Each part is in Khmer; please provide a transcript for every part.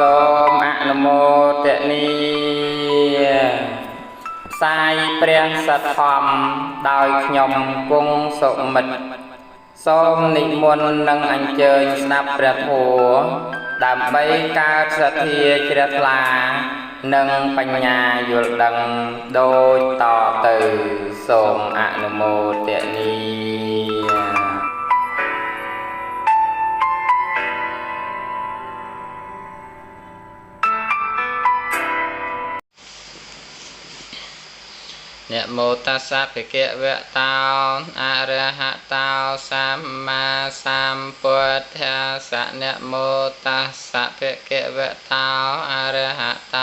សូមអនុមោទនីផ្សាយព្រះសទ្ធធម្មដោយខ្ញុំគង់សុមិត្តសូមនិមន្តនិងអញ្ជើញស្ដាប់ព្រះធម៌ដើម្បីកើតសទ្ធាជ្រះថ្លានិងបញ្ញាយល់ដឹងដូចតទៅសូមអនុមោទនីนะโมตัสสะภะคะวะโตอะระหะโตสัมมาสัมพุทธัสสะนะโมตัสสะภะคะวะโตอะระหะโต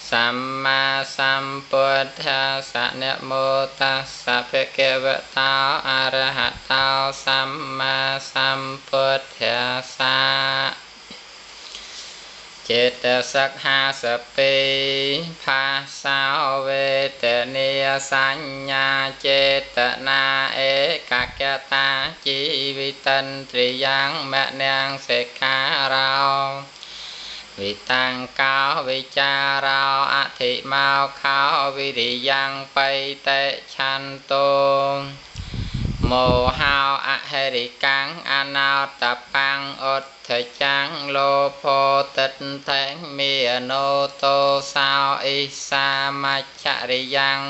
สัมมาสัมพุทธัสสะนะโมตัสสะภะคะวะโตอะระหะโตสัมมาสัมพุทธัสสะเจตสัก50 ปีภาษาเวทนิยสัญญาเจตนาเอกกตาชีวิตันตริยังมะเนียงเสกขาเราวิตังกาววิจาราอธิมาเขาวิริยังไปเตชันโตโมหาวอเหริกังอนาตปังอดเถจังโลโพตินแทงเมียโนโตสาวอิสามัจจริยัง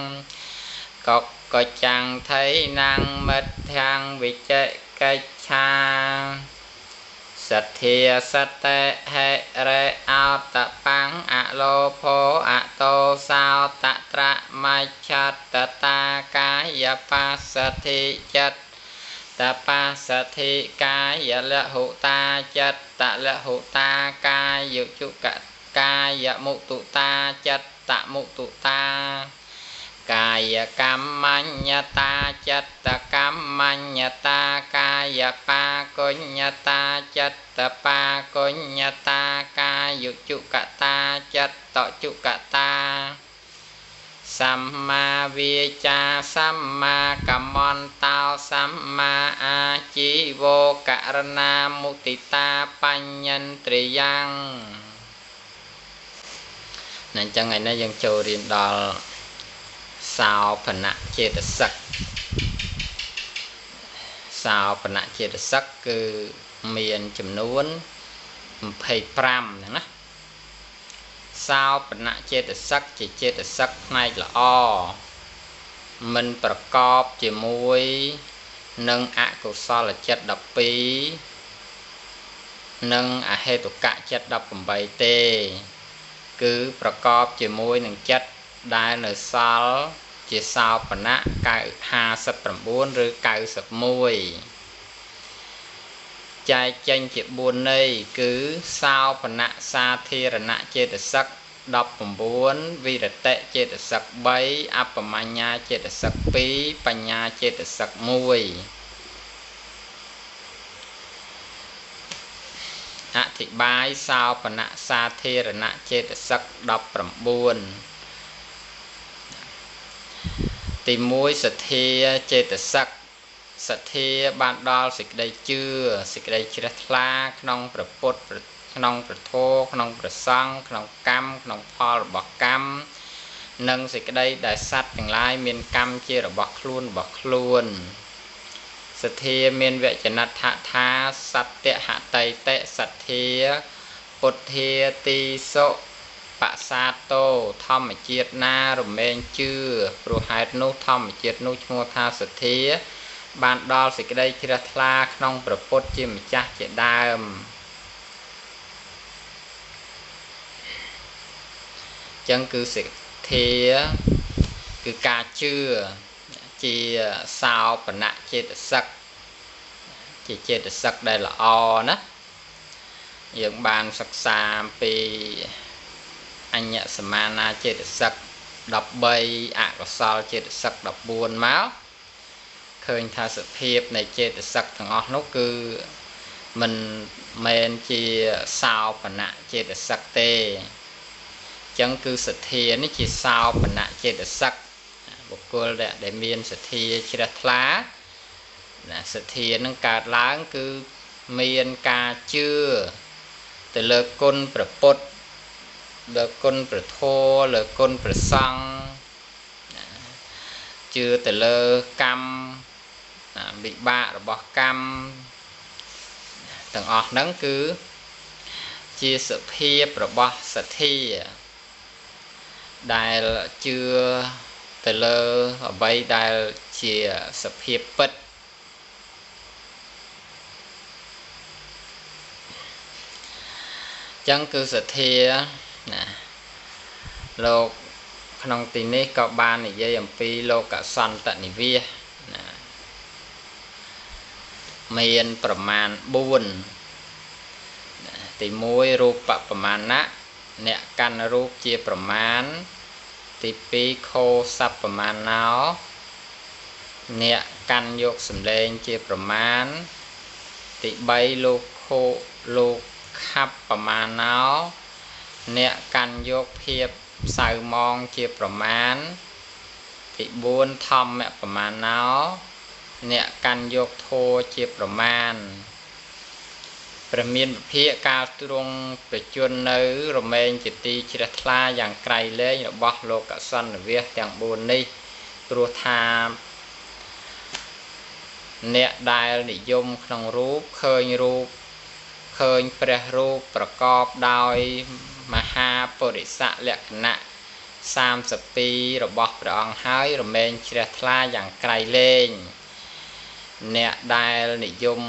กกจังไทนังมัดทางวิเจกัจฉาสัทเทียสเตเหเรอัตตปังอโลโพอโตสาวตตระมัจฉัตตตากายปัสสธิจัตตปัสสธิกายละหุตาจัตตะละหุตากายยุจุกกายมุตุตาจัตตะมุตุตากายกรรมัญญตาจัตตกรรมัญญตากายปากุญญตาจัตตปากุญญตากายยุจุกตาจัตตจุกตาสัมมาวิจาสัมมากัมมันตาสัมมาอาชีโวกรณามุติตาปัญญันตริยังนั่นจังไงนะยังโจเรียนดอลสาวพนะเจตสักสาวพนะเจตสักคือเมียนจำนวน25นะสาวปณะเจตสักจิเจตสักในละอมันประกอบจิมวยนึ่งอกุศลจัดดับปีนึ่งอเหตุกะจัดดับปุ่มใบเตคือประกอบจิมวยหนึ่งจัดได้ในสาวจิสาวปณะกาย59หรือกายสักมวยใจจังจิตบุญนี้คือสาวปณะสาธิรณะเจตสักดับปุ่มบุญวิรเตเจตสักใบอัปปมัญญาเจตสักปีปัญญาเจตสักมวยอธิบายสาวปณะสาธิรณะเจตสักดับปุ่มบุญติมวยสัทเทเจตสักสัทเทบานดอลสิกได้เชื่อสิกได้เชื่อทลาขนองประพุทธขนองประโทขนองประสังขนองกรรมขนองพอระบอกกรรมนึ่งสิกได้ได้สัตว์อย่างไรเมียนกรรมเชื่อระบอกคลุนบอกคลุนสัทเทเมียนเวจนัทธาสัตเตหะไตเตสัทเทปุถเทติโสปะสาโตธรรมเจียนารมเมนเชื่อปรุหายนุธรรมเจียนุชโมธาสัทเทบานดอลสิกได้ชิรทลาขนองประพุทธจิมจักเจดามจังคือสิเทคือการเชื่อจีสาวปณะเจตสักจีเจตสักได้ละอนะอย่างบานสัก3 ปีอัญญสมานาเจตสักดับใบอักษรเจตสักดับบุญม้าเคยทาสเพียบในเจตสักทั้งออกนกคือมันเมนจีสาวปณะเจตสักเตจังคือสัทเทียนี่จีสาวปณะเจตสักบุคคลได้เมียนสัทเทียชิรทลาสัทเทียนั่งการล้างคือเมียนกาเชื่อ ទៅលើគុណព្រះពុទ្ធលើគុណព្រះធម៌លើគុណព្រះសង្ឃជឿទៅលើកម្មវិបាករបស់កម្មទាំងអស់ហ្នឹងគឺជាសភាពរបស់សទ្ធាដែលជឿទៅលើអ្វីដែលជាសភាពពិតចឹងគឺសទ្ធាណាលោកក្នុងទីនេះក៏បាននិយាយអំពីលោកសន្តនិវាសណាមានប្រមាណ4ទី1រូបប្រមាណៈអ្នកកាន់រូបជាប្រមាណទី2ខោសัพប្រមាណណោអ្នកកាន់យកសម្លេងជាប្រមាណទី3លោកខោលោកខាប់ប្រមាណណោអ្នកកាន់យកភាពសៅมองជាប្រមាណទី4ធម្មប្រមាណណោអ្នកកាន់យកធោជាប្រមាណព្រះមានវិភាកកាលទ្រង់ប្រជញ្ញនៅរមែងជាទីជ្រះថ្លាយ៉ាងក្រៃលែងរបស់លោកសន្និវាសទាំង4នេះព្រោះថាអ្នកដែលនិយមក្នុងរូបឃើញព្រះរូបប្រកបដោយមហាពុរិសលក្ខណៈ32របស់ព្រះអង្គហើយរមែងជ្រះថ្លាយ៉ាងក្រៃលែងអ្នកដែលនិយម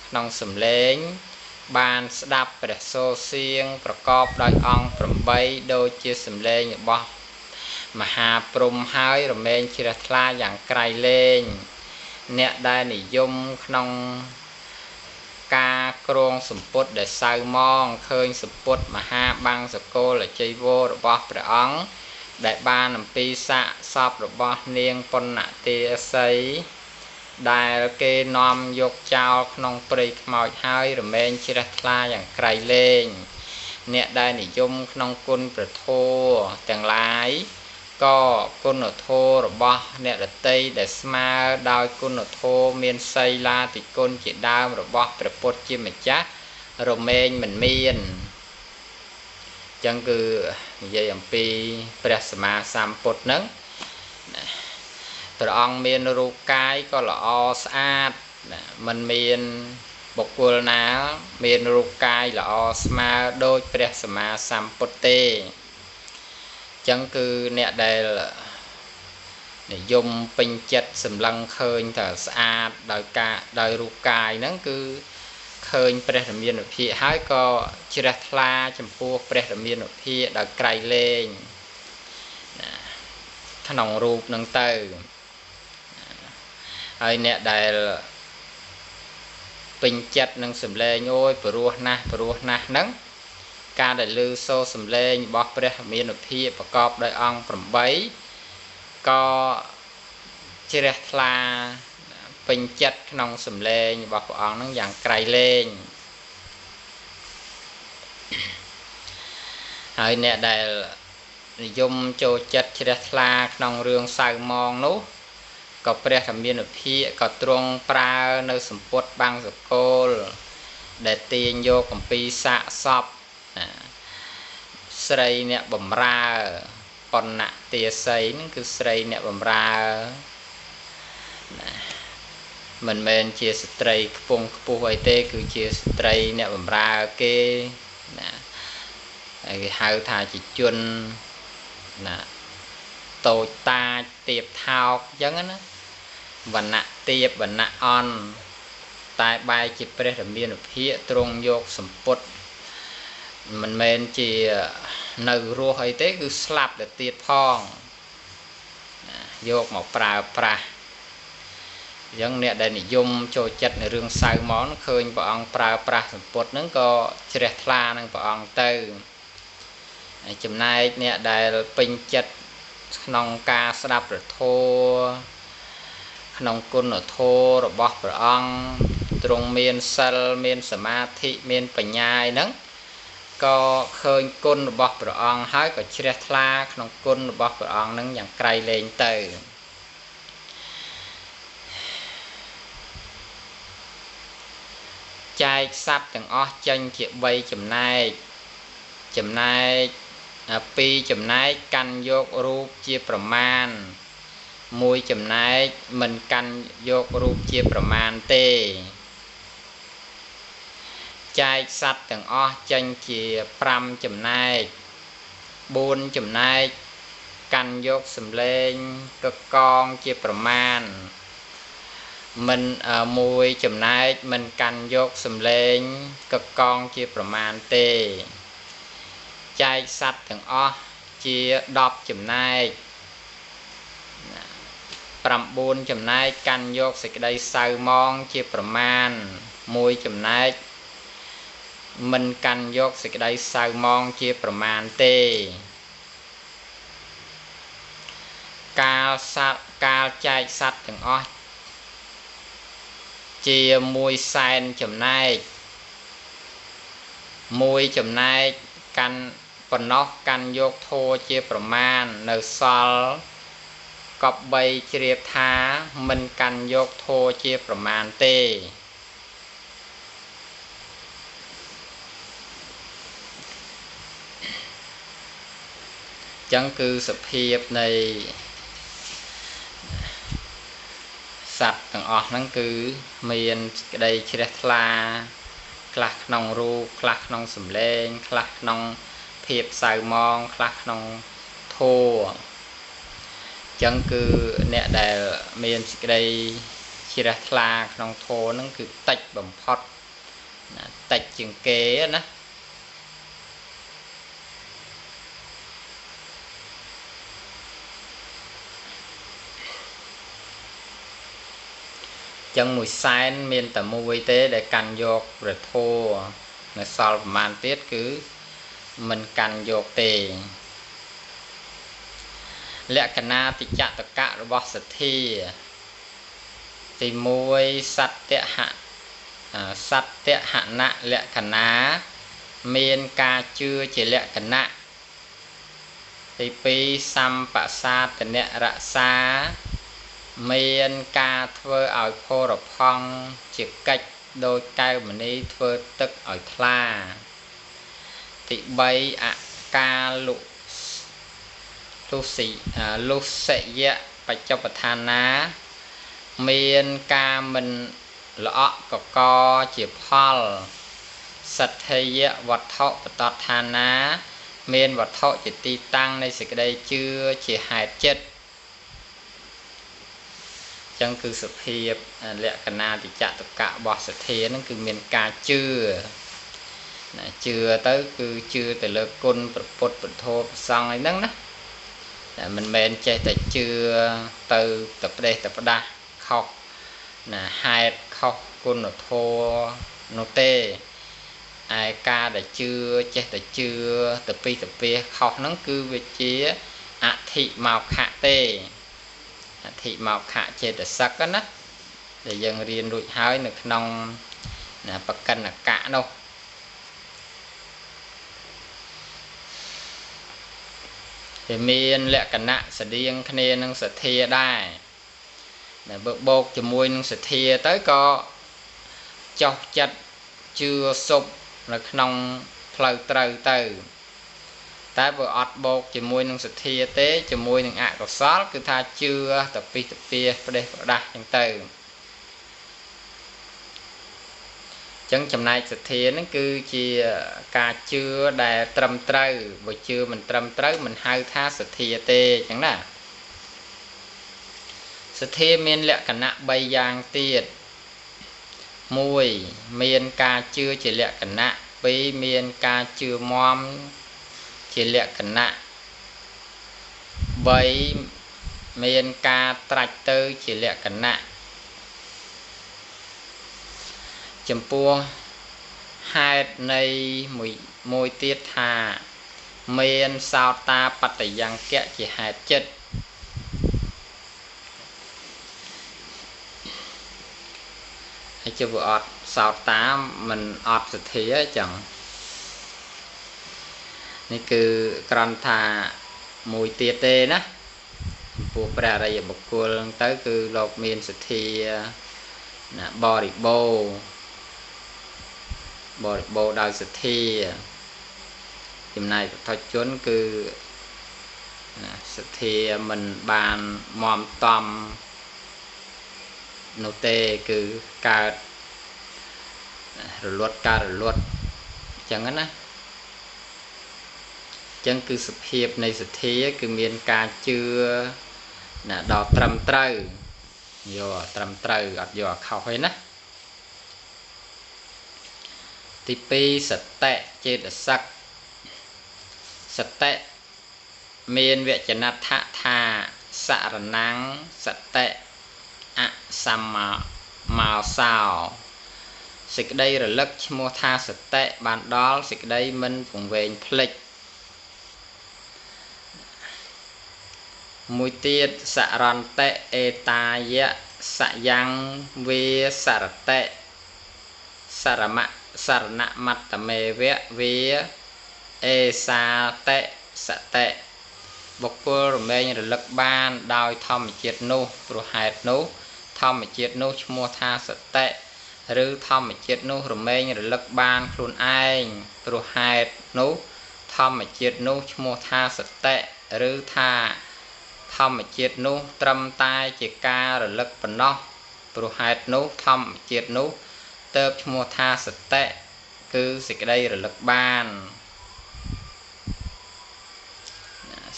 ក្នុងសម្លេងបានស្ដាប់ព្រះសូរសៀងប្រកបដោយអង្គ8ដូចជាសម្លេងរបស់មហាព្រំហើយរមែងជ្រះថ្លាយ៉ាងក្រៃលែងអ្នកដែលនិយមក្នុងការគ្រងសម្ពុតដែលសៅมองឃើញសម្ពុតមហាបាំងសកលអជ័យវររបស់ព្រះអង្គដែលបានអំពីសាកសពរបស់នាងប៉ុណ្ណទេសីដែលគេនាំយកចោលក្នុងព្រៃខ្មោចហើយរមែងជ្រះថ្លាយ៉ាងក្រៃលែងអ្នកដែលនិយមក្នុងគុណព្រះធម៌ទាំងឡាយក៏គុណធម៌របស់អ្នកដតីដែលស្មើដោយគុណធម៌មានសីលាតិគុណជាដើមរបស់ព្រះពុទ្ធជាម្ចាស់រមែងមិនមានចឹងគឺនិយាយអំពីព្រះសម្មាសម្ពុទ្ធហ្នឹងព្រះអង្គមានរូបកាយក៏ល្អស្អាតមិនមានបុគ្គលណាមានរូបកាយល្អស្មើដូចព្រះសម្មាសម្ពុទ្ធទេចឹងគឺអ្នកដែលនិយមពេញចិត្តសម្លឹងឃើញថាស្អាតដោយរូបកាយហ្នឹងគឺឃើញព្រះរាមានុភាហើយក៏ជ្រះថ្លាចំពោះព្រះរាមានុភាដោយក្រៃលែងក្នុងរូបហ្នឹងទៅហើយអ្នកដែលពេញចិត្តនឹងសម្លេងអូយព្រោះណាស់ហ្នឹងការដែលឮសូរសម្លេងរបស់ព្រះរាមានុភាប្រកបដោយអង្គ8ក៏ជ្រះថ្លាពេញចិត្តក្នុងសម្លេងរបស់ព្រះអង្គហ្នឹងយ៉ាងក្រៃលែងហើយអ្នកដែលនិយមចូលចិត្តជ្រះថ្លាក្នុងរឿងសៅมองនោះក៏ព្រះរាមានុភាក៏ទ្រង់ប្រើនៅសម្ពុតបាំងសកលដែលទាញយកអំពីសាកសពស្រីអ្នកបំរើប៉ុណ្ណទាស័យហ្នឹងគឺស្រីអ្នកបំរើមិនមែនជាស្ត្រីខ្ពង់ខ្ពស់អីទេគឺជាស្ត្រីអ្នកបំរើគេណាហើយគេហៅថាជាជនណាតូចតាចទៀបថោកអញ្ចឹងណាវណ្ណៈទៀបវណ្ណៈអន់តែបែរជាព្រះរាមានុភាទ្រង់យកសម្ពុតមិនមែនជានៅរស់អីទេគឺស្លាប់ទៅទៀតផងយកមកប្រើប្រាស់អញ្ចឹងអ្នកដែលនិយមចូលចិត្តនៅរឿងសៅមកឃើញព្រះអង្គប្រើប្រាស់សម្ពុតហ្នឹងក៏ជ្រះថ្លានឹងព្រះអង្គទៅចំណែកអ្នកដែលពេញចិត្តក្នុងការស្ដាប់ព្រះធម៌ក្នុងគុណធម៌របស់ព្រះអង្គទ្រង់មានសិលមានសមាធិមានបញ្ញាហ្នឹងក៏ឃើញគុណរបស់ព្រះអង្គហើយក៏ជ្រះថ្លាក្នុងគុណរបស់ព្រះអង្គហ្នឹងយ៉ាងក្រៃលែងទៅ ចែកសត្វទាំងអស់ចេញជា3ចំណែក2ចំណែកកាន់យករូបជាប្រមាណ1ចំណែកមិនកាន់យករូបជាប្រមាណទេចែកសត្វទាំងអស់ចេញជា5ចំណែក4ចំណែកកាន់យកសម្លេងកកងជាប្រមាណមិន1ចំណែកមិនកាន់យកសម្លេងកកងជាប្រមាណទេចែកសត្វទាំងអស់ជា10ចំណែក9ចំណែកកាន់យកសេចក្តីសៅមងជាប្រមាណ1ចំណែកមិនកាន់យកសេចក្តីសៅមងជាប្រមាណទេកាលចែកសត្វទាំងអស់ជា1សែនចំណែក1ចំណែកកាន់ប៉ុណ្ណោះកាន់យកធោជាប្រមាណនៅសល់កប់3ជ្រាបថាមិនកាន់យកធោជាប្រមាណទេចឹងគឺសភាពនៃសត្វទាំងអស់ហ្នឹងគឺមានក្តីជ្រះថ្លាខ្លះក្នុងរូបខ្លះក្នុងសម្លេងខ្លះក្នុងភាពសៅមងខ្លះក្នុងធัวចឹងគឺអ្នកដែលមានសេចក្តីជ្រះថ្លាក្នុងធัวហ្នឹងគឺតិចបំផុតណាតិចជាងគេណាចឹង1សែនមានតែមួយទេដែលកាន់យកព្រះធម៌នៅសល់ប្រមាណទៀតគឺមិនកាន់យកទេលក្ខណៈតិចតកៈរបស់សទ្ធាទី1សត្យហណៈលក្ខណៈមានការជឿជាលក្ខណៈទី2សម្បសាតនៈរក្សាមានការធ្វើឲ្យផរផង់ជាកិច្ចដោយកែវមณีធ្វើទឹកឲ្យថ្លាទី3អកាលុសិយៈបច្ចុប្បដ្ឋានាមានការមិនល្អក់កកជាផលសទ្ធិយៈវត្ថុបតដ្ឋានាមានវត្ថុជាទីតាំងនៃសេចក្តីជឿជាហេតុចិត្តចឹងគឺសភាពលក្ខណៈតិចតកៈរបស់សទ្ធាហ្នឹងគឺមានការជឿណាជឿទៅគឺជឿទៅលើគុណព្រះពុទ្ធពធព្រះសង្ឃអីហ្នឹងណាតែមិនមែនចេះតែជឿទៅតែផ្ដេសតែផ្ដាស់ខុសណាហេតុខុសគុណធម៌នោះទេឯការដែលជឿចេះតែជឿទៅពីទៅពីខុសហ្នឹងគឺវាជាអធិមោខៈទេអធិមោខៈចេតសិកណាដែលយើងរៀនរួចហើយនៅក្នុងបកិនកៈនោះវាមានលក្ខណៈស្តៀងគ្នានឹងសទ្ធាដែរដែលបើបូកជាមួយនឹងសទ្ធាទៅក៏ចោះចិត្តជឿសុបនៅក្នុងផ្លូវត្រូវទៅតែបើអត់បូកជាមួយនឹងសទ្ធាទេជាមួយនឹងអកុសលគឺថាជឿទៅពីទៅពីផ្ដេសផ្ដាស់ចឹងទៅចឹងចំណែកសទ្ធាហ្នឹងគឺជាការជឿដែលត្រឹមត្រូវបើជឿមិនត្រឹមត្រូវមិនហៅថាសទ្ធាទេចឹងណាសទ្ធាមានលក្ខណៈ3យ៉ាងទៀត1មានការជឿជាលក្ខណៈ2មានការជឿមមជាលក្ខណៈ3មានការត្រាច់ទៅជាលក្ខណៈចំពោះហេតុនៃមួយទៀតថាមានសោតាបត្តយ៉ាងកៈជាហេតុចិត្តហើយជិះវាអត់សោតាមិនអត់សទ្ធាចឹងនេះគឺក្រំថាមួយទៀតទេណាចំពោះព្រះអរិយបុគ្គលទៅគឺលោកមានសទ្ធាណាបរិបូរ บริโภคดาวสถีจำนายทอดจนคือสถีมันบานมอมตอมโนเตคือการลดการลดจังนั้นนะจังคือสเพียบในสถีคือมีการเชื่อดอกตรำเตยโยตรำเตยอัดโยเข้าไปนะที่ปีสเตะเจตสักสเตะเมียนเวจนัทธาสารนังสเตะอะสัมมาสาวสิกได้ระลึกชโมธาสเตะบานดอลสิกได้มันผงเวงพลิกมุยเตียสารันเตะเอตายะสยังเวสารเตะสารมะสารณมัตตเมเวเวเอสาเตะสเตะบุคคลรเมยระลึกบ้านดาวทอมเจียดนูปรุหายนูทอมเจียดนูชโมธาสเตะหรือทอมเจียดนูรเมยระลึกบ้านคลุนไอปรุหายนูทอมเจียดนูชโมธาสเตะหรือธาทอมเจียดนูตรำตายจิการะลึกปนอปรุหายนูทอมเจียดนูเติบชโมธาสเตะคือสิกได้ระลึกบ้าน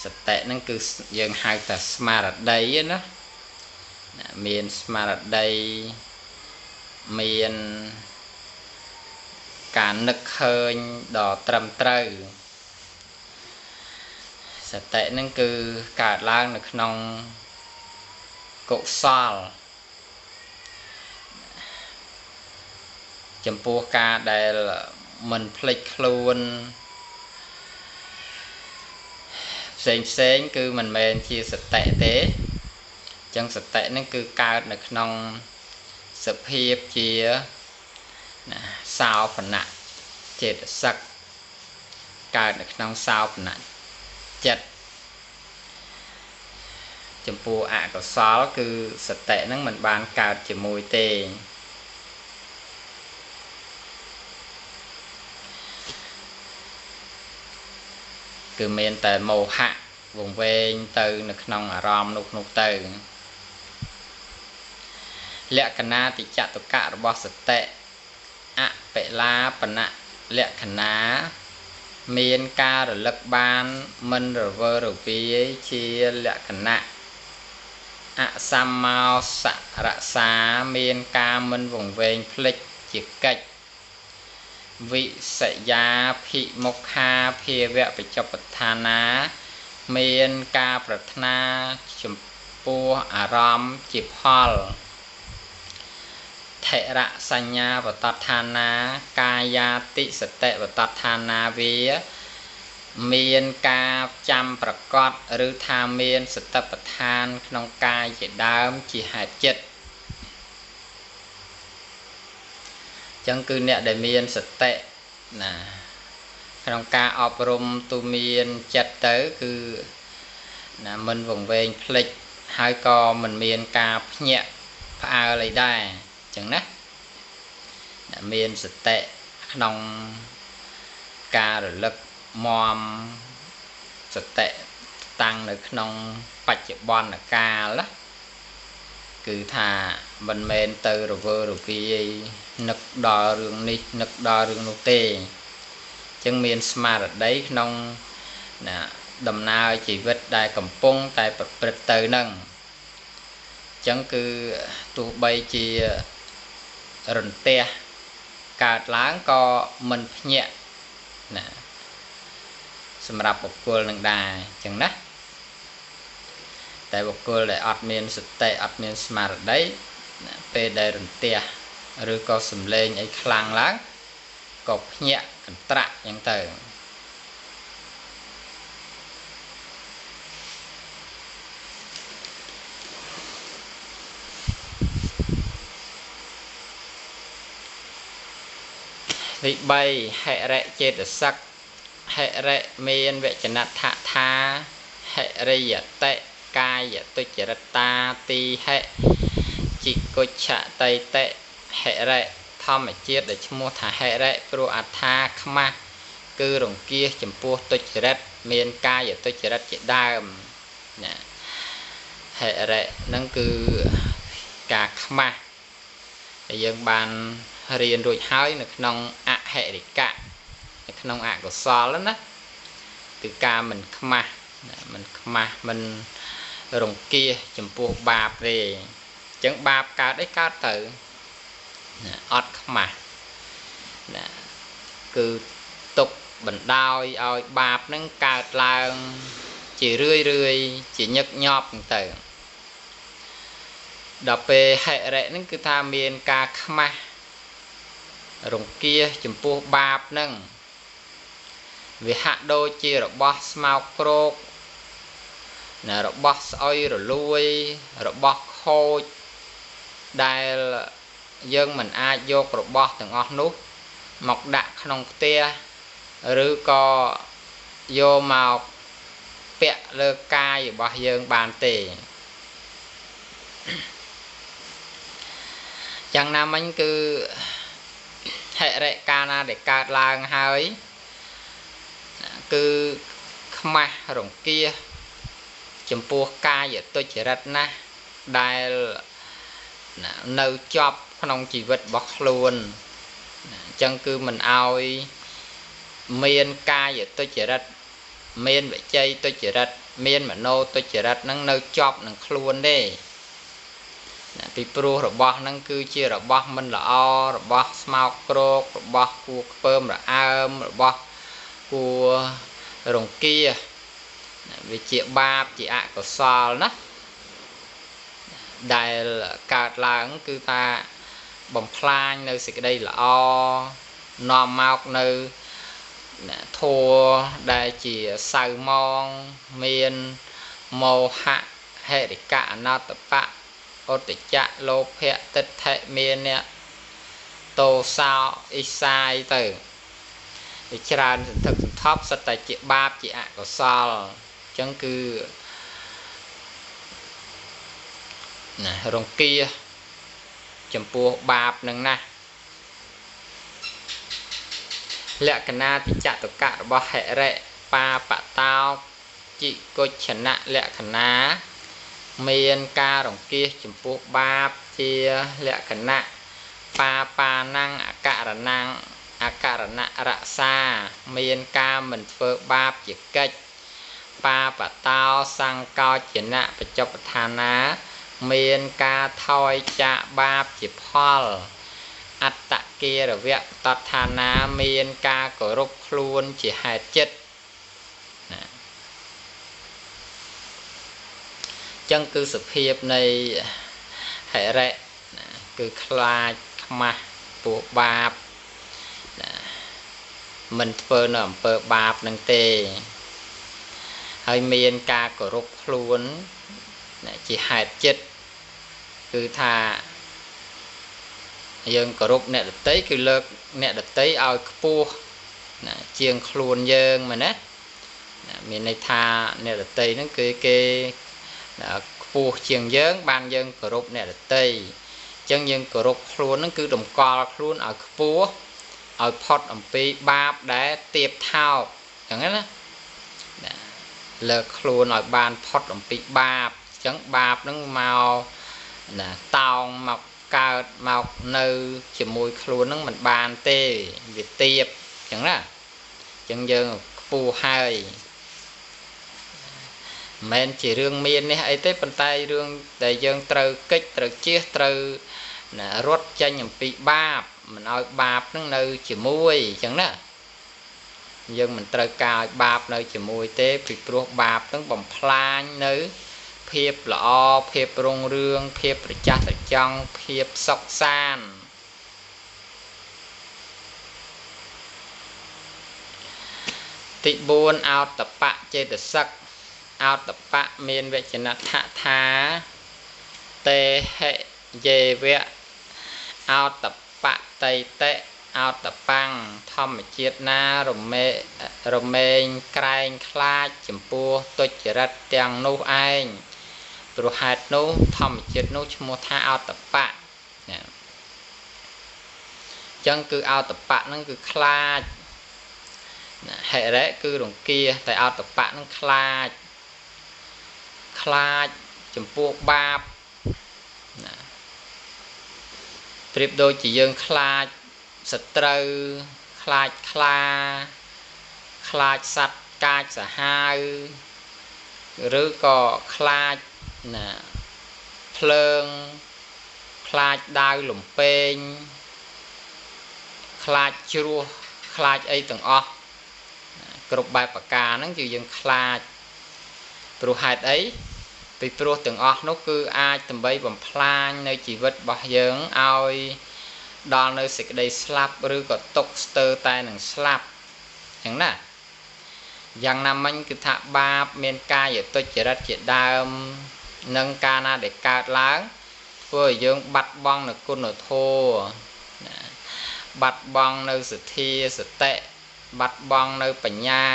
สเตะนั่นคือยังหายแต่สมาร์ทไดนะมีนสมาร์ทไดมีนการนึกเคยดอกตรำเตยสเตะนั่นคือการล้างในขนมกุศลจำพวกการได้มันพลิกคลูนเซ็งคือมันเป็นที่สเตะเตะจังสเตะนั่นคือการในขนมสเพียบเจียสาวผนักเจตสักการในขนมสาวผนักจัดจำพวกอะกับซอลคือสเตะนั่นมันบานการจมูกเตงคือเมนแต่โมหะวงเวงตือในขนมอารมณ์นุกตือเละคณะติจัตุกะระบสเตะอะเปลาปณะเละคณะเมียนการะลึกบ้านมันระเวอร์วีเชียเละคณะอะสัมมาสระสาเมียนกามันวงเวงพลิกจิกกัจวิสยาภิมกขาเพียวะปิจปทานาเมียนกาปรัตนาชมพูอารมณ์จิบฮอลเทระสัญญาปตัทานากายาติสเตปตัทานาเวียเมียนกาจำประกอบหรือทาเมียนสตปทานขนมกายจิตดาวจิหาจิตจังคือเนี่ยได้เมียนสเตะนะขนมกาอบรมตัวเมียนจัดเต๋อคือนะมันวงเวงพลิกให้ก็มันเมียนกาเนียพาอะไรได้จังนะเมียนสเตะขนมกาหรือลึกมอมสเตะตั้งในขนมปัจจุบันกาละคือถ้าบันเมนเตอร์หรือเวอร์หรือวีนึกดอเรื่องนี้นึกดอเรื่องโนเตจังเมียนสมาร์ทได้ขนมดำนาชีวิตได้กำปงแต่ปริตเตอร์นั่งจังคือตัวใบจีรันเตะการล้างก็มันเนียนะสำหรับบุคคลหนึ่งได้จังนะแต่บุคคลได้อัดเมียนสเตะอัดเมียนสมาร์ทได้เปได้รันเตะหรือก็สำเร็จไอ้คลังล้างก็เนียกันตระอย่างเติมวิใบเหระเจตสักเหระเมียนเวจนัทธาเหระยเตะกายตุจรตาตีเหจิกุชะไตเตะเหระธ ធម្មជាតិដែលឈ្មោះថាហិរិព្រោះអត្ថាខ្មាស់គឺរង្គៀសចំពោះទុច្ចរិតមានកាយទុច្ចរិតជាដើមណាហិរិហ្នឹងគឺការខ្មាស់ដែលយើងបានរៀនរួចហើយនៅក្នុងអហិរិកៈនៅក្នុងអកុសលណាគឺការមិនខ្មាស់មិនរង្គៀសចំពោះបាបទេអញ្ចឹងបាបកើតអីកើតទៅអត់ខ្មាស់ណាគឺទុកបណ្ដោយឲ្យបាបនឹងកើតឡើងជារឿយជាញឹកញាប់ទៅដល់ពេលហិរិនឹងគឺថាមានការខ្មាស់រង្គៀសចំពោះបាបនឹងវាហាក់ដូចជារបស់ស្មោកគ្រោកណារបស់ស្អុយរលួយរបស់ខូចដែលយើងមិនអាចយករបស់ទាំងអស់នោះមកដាក់ក្នុងផ្ទះឬក៏យកមកពាក់លើកាយរបស់យើងបានទេយ៉ាងណាមិញគឺហិរិកាលណាដែលកើតឡើងហើយគឺខ្មាស់រង្គៀសចំពោះកាយទុច្ចរិតណាស់ដែលនៅជាប់ក្នុងជីវិតរបស់ខ្លួនអញ្ចឹងគឺមិនអោយមានកាយទុច្ចរិតមានវិច័យទុច្ចរិតមានមโนទុច្ចរិតនឹងនៅជាប់នឹងខ្លួនទេពីព្រោះរបស់ហ្នឹងគឺជារបស់មិនល្អរបស់ស្មោកគ្រោករបស់គួរខ្ពើមរអើមរបស់គួររង្គៀសវាជាបាបជាអកុសលណាដែលកើតឡើងគឺថាបំផ្លាញនៅសេចក្តីល្អនាំមកនៅធัวដែលជាសៅមងមានមោហៈហិរិកៈអនត្តបៈឧត្តចៈលោភៈទិដ្ឋិមានអ្នកតោសោអ៊ីសាយទៅវាច្រើនសន្ធឹកសន្ធាប់សិតតែជាបាបជាអកុសលអញ្ចឹងគឺណារង្គៀសចំពោះបាបនឹងណាលក្ខណៈតិចតុកៈរបស់ហិរិបាបតោជីកុច្ឆណៈលក្ខណៈមានការរង្គៀសចំពោះបាបជាលក្ខណៈបាណังអករណังអករណរក្សាមានការមិនធ្វើបាបជាកិច្ចបាបតោសង្កោចនៈបច្ចុប្បដ្ឋានាមានការថយចាកបាបជាផលអត្តគារវៈតដ្ឋានាមានការគោរពខ្លួនជាហេតុចិត្តណាចឹងគឺសភាពនៃហិរិណាគឺខ្លាចខ្មាស់ពោះបាបណាមិនធ្វើនៅអំពើបាបនឹងទេហើយមានការគោរពខ្លួនជាហេតុចិត្តគឺថាយើងគោរពអ្នកដតីគឺលើកអ្នកដតីឲ្យខ្ពស់ណាជាងខ្លួនយើងមែនណាមានន័យថាអ្នកដតីហ្នឹងគឺគេខ្ពស់ជាងយើងបានយើងគោរពអ្នកដតីអញ្ចឹងយើងគោរពខ្លួនហ្នឹងគឺតម្កល់ខ្លួនឲ្យខ្ពស់ឲ្យផុតអំពីបាបដែលទៀបថោកអញ្ចឹងណាលើកខ្លួនឲ្យបានផុតអំពីបាបអញ្ចឹងបាបហ្នឹងមកណាតោងមកកើតមកនៅជាមួយខ្លួនហ្នឹងមិនបានទេវាទៀបអញ្ចឹងណាអញ្ចឹងយើងខ្ពស់ហើយមិនមែនជារឿងមាននេះអីទេប៉ុន្តែរឿងដែលយើងត្រូវកិច្ចត្រូវជៀសត្រូវរត់ចេញអំពីបាបមិនឲ្យបាបហ្នឹងនៅជាមួយអញ្ចឹងណាយើងមិនត្រូវការឲ្យបាបនៅជាមួយទេពីព្រោះបាបហ្នឹងបំផ្លាញនៅភាពល្អភាពរុងរឿងភាពប្រចាស់ត្រចង់ភាពសុខសាន្តទី4អោតបៈចេតសិកអោតបៈមានវចនដ្ឋថាតេហិយេវៈអោតបៈតៃតេអោតបាំងធម្មជាតិណារមែងក្រែងខ្លាចចំពោះទុច្ចរិតទាំងនោះឯងព្រោះហេតុនោះធម្មជាតិនោះឈ្មោះថាអោតបៈណា chẳng cứ ao tập bạn nó cứ kha hệ đấy cứ đồng kia tại ao tập bạn nó kha chấm buộc ba trip đôi chỉ dương kha sật trâu kha sạch ca sả hai rứa có kha nè phơn kha đau lủng pên kha chua kha ấy từng o cột bài bạc ca nó chỉ dương kha pro hạt ấy vì pro từng o nó cứ ai tầm bay bằng plan nơi chỉ vật bảo dưỡng ao đo nơi xịt đây slap rứa có tốc stir tai nằng slap chẳng nèอย่างนั้นมันคือถ้าบาปเมียนกายอยู่ตัวเจริญเจดามนังกานาเด็กกาดล้างเพื่อยังบัดบองในกุนโทบัดบองในสุธีสุเตะบัดบองในปัญญา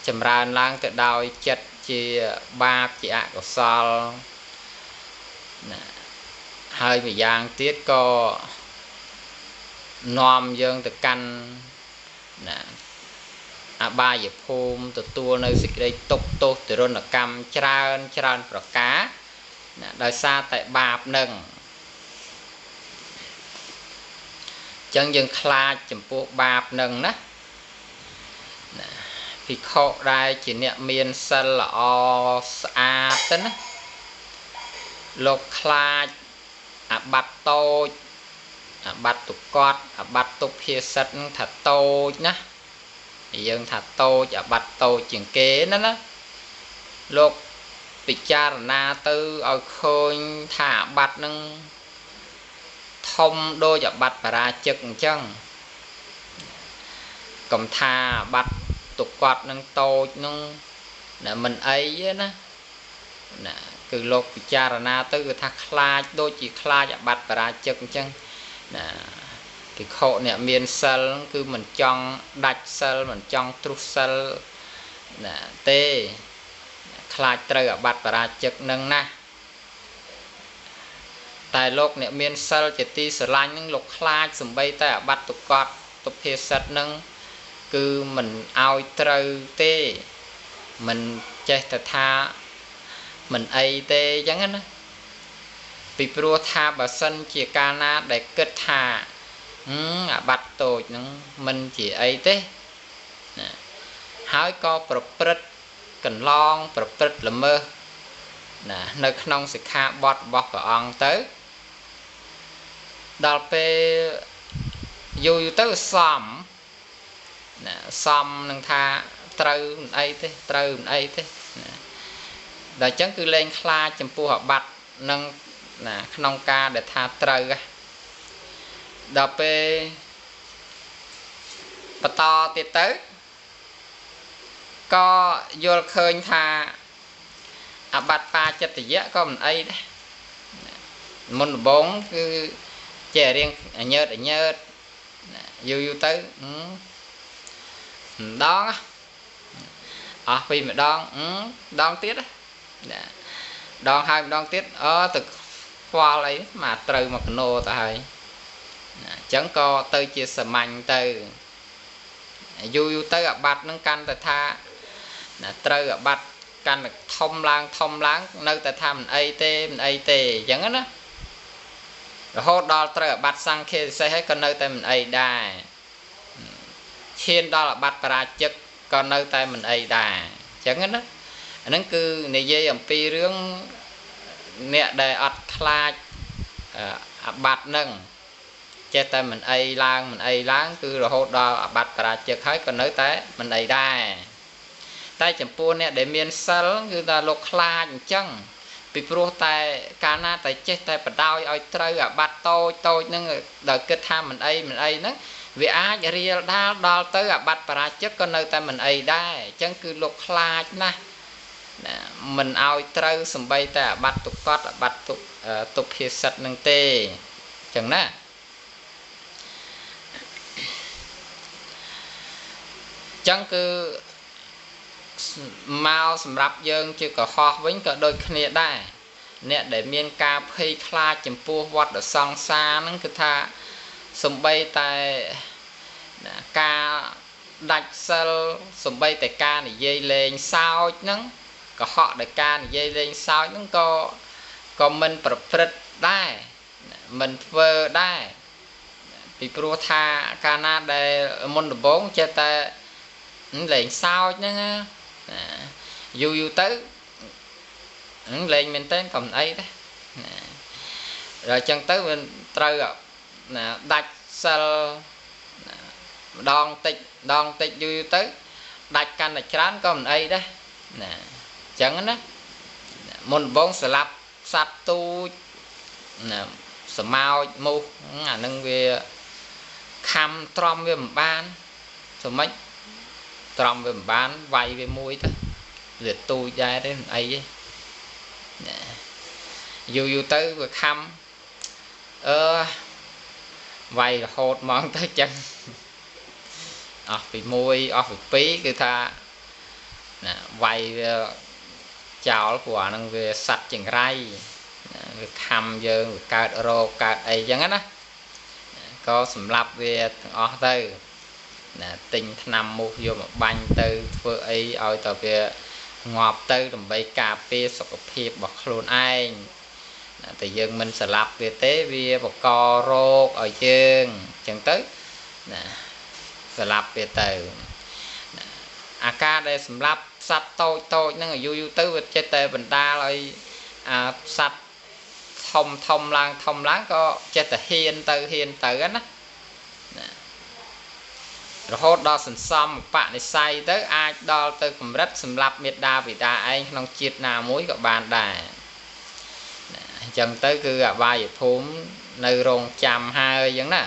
จำรานล้างแต่ดาวจัดเจียบาปเจียกสอลให้ไปยางเตี้ยก็นอมยังแต่กันบายอย่าพูมตัวในสิ่งใดตกโตติรนกรรมจราประกาโดยซาแต่บาปหนึ่งจังยังคลาจำพวกบาปหนึ่งนะพิโคได้จีเนี่ยเมียนสละอสอาตนะโลกคลาบัตโตบัตตุกอดบัตตุเพียสัตถัดโตนะยังถัดโตจะบัดโตจิงเก๋นั่นนะโลกปิจารณาตื้อเอาเคยถ่าบัดนึงทมโดจะบัดปราจึกจังกำท่าบัดตุกกอดนึงโตนึงน่ะมันไอ้นะน่ะคือโลกปิจารณาตื้อถ้าคลาโดจิคลาจะบัดปราจึกจังน่ะcái khổ này miền sel cứ mình chọn đạch sel mình chọn trục sel nè tê khai trời ở bát bà trực nâng na tại lục này miền sel chỉ ti sờ lanh những lục khai sum bay tại ở bát tục cọt tục hiệp sật nâng cứ mình ao trời tê mình chơi thật tha mình ai tê chẳng á bị pro tha bà sân chỉ cana để kết thàบัดโตจนั้นมันchỉ ấy thế hãy cóประกันลองประละเมอในขนมสิขาบอดบอกกับองเต๋อดอลเปอยู่เต๋อซ้ำนึงท่าเต๋อไอ้เต้เต๋อไอ้เต้แต่จังคือเล่นคลาจำปูหับบัดนึงขนมกาเด็ดท่าเต๋อดอเปปตอติดเต๋อก็โยนเคยท่าบัดปลาจัตติยะก็มันไอ้มันบงคือเจริญเนิดอยู่เต๋อดองปีmà đong tiết đong hai đong tiết từ qua lấy mà từ một nô tại chẳng có tới chia sẻ mạnh từ du tới gặp bạch nâng canh tại tha từ gặp bạch canh thông láng nơi tại tha mình ai tê chẳng á rồi hốt đo từ gặp bạch sang khi xây hết con nơi tại mình ai đài thiên đó là bạch bà chất còn nơi tại mình ai đài chẳng á nó cứ này dây ẩm pi rương nè đề ọt kla bạch nâng che tay mình ai láng cứ rồi hốt đo bạch bà chất hết còn nơi tại mình ai đài tay chấm pua nè để miền sal cứ ta lục kla chẳng bị pro tay cana tay chết tay bà đau oi trơi bạch tôi nâng đời kết tham mình ai nó vì ai riêng đo tới bạch bà chất còn nơi tại mình ai đài chẳng cứ lục kla na mình ao trâu sầm bay ta bắt tục cót bắt tục hiệp sạch nâng tê chẳng nè chẳng cứ mau sầm rập dương chưa có kho với cả đôi kia đây nè để miên ca phê kla chấm pua vọt ở song xa nó cứ tha សំបីតែការដាច់សិលសំបីតែការនិយាយលេងសើចហ្នឹងកុហកដោយការនិយាយលេងសើចហ្នឹងក៏មិនប្រព្រឹត្តដែរមិនធ្វើដែរពីព្រោះថាកាលណាដែលមុនដំបូងចេះតែលេងសើចហ្នឹងយូរទៅលេងមែនតើក៏មិនអីដែរដល់អញ្ចឹងទៅវាត្រូវដាច់សិលម្ដងតិចយូរទៅដាច់កាន់តែច្រើនក៏មិនអីដែរណាអញ្ចឹងណាមុនដំបូងស្លាប់សត្វទូចណាសម្ោចមូសអានឹងវាខំទ្រាំវាមិនបានស្មិចទ្រាំវាមិនបានវាយវាមួយទៅវាទូចដែរទេមិនអីទេណាយូរទៅវាខំវាយរហូតហ្មងទៅចឹងអស់ពី1អស់ពី2គឺថាណាវាយវាចោលព្រោះអានឹងវាសัตว์ចង្រៃវាខំយើងវាកើតរោគកើតអីចឹងណាក៏សម្លាប់វាទាំងអស់ទៅណាទិញថ្នាំមូសយកមកបាញ់ទៅធ្វើអីឲ្យតើវាងាប់ទៅដើម្បីការពារសុខភាពរបស់ខ្លួនឯងតែយើងមិនស្លាប់វាទេវាបង្ករោគឲ្យយើងអញ្ចឹងទៅណាស្លាប់វាទៅអាការដែលសម្លាប់សត្វតូចហ្នឹងយូរទៅវាចេះតែបណ្ដាលឲ្យសត្វធំឡើងក៏ចេះតែហ៊ានទៅណារហូតដល់សន្សំបនិស័យទៅអាចដល់ទៅកម្រិតសម្រាប់មេត្តាបិតាឯងក្នុងជាតិណាមួយក៏បានដែរអញ្ចឹងទៅគឺអបាយភូមិនៅរងចាំហើយអញ្ចឹងណា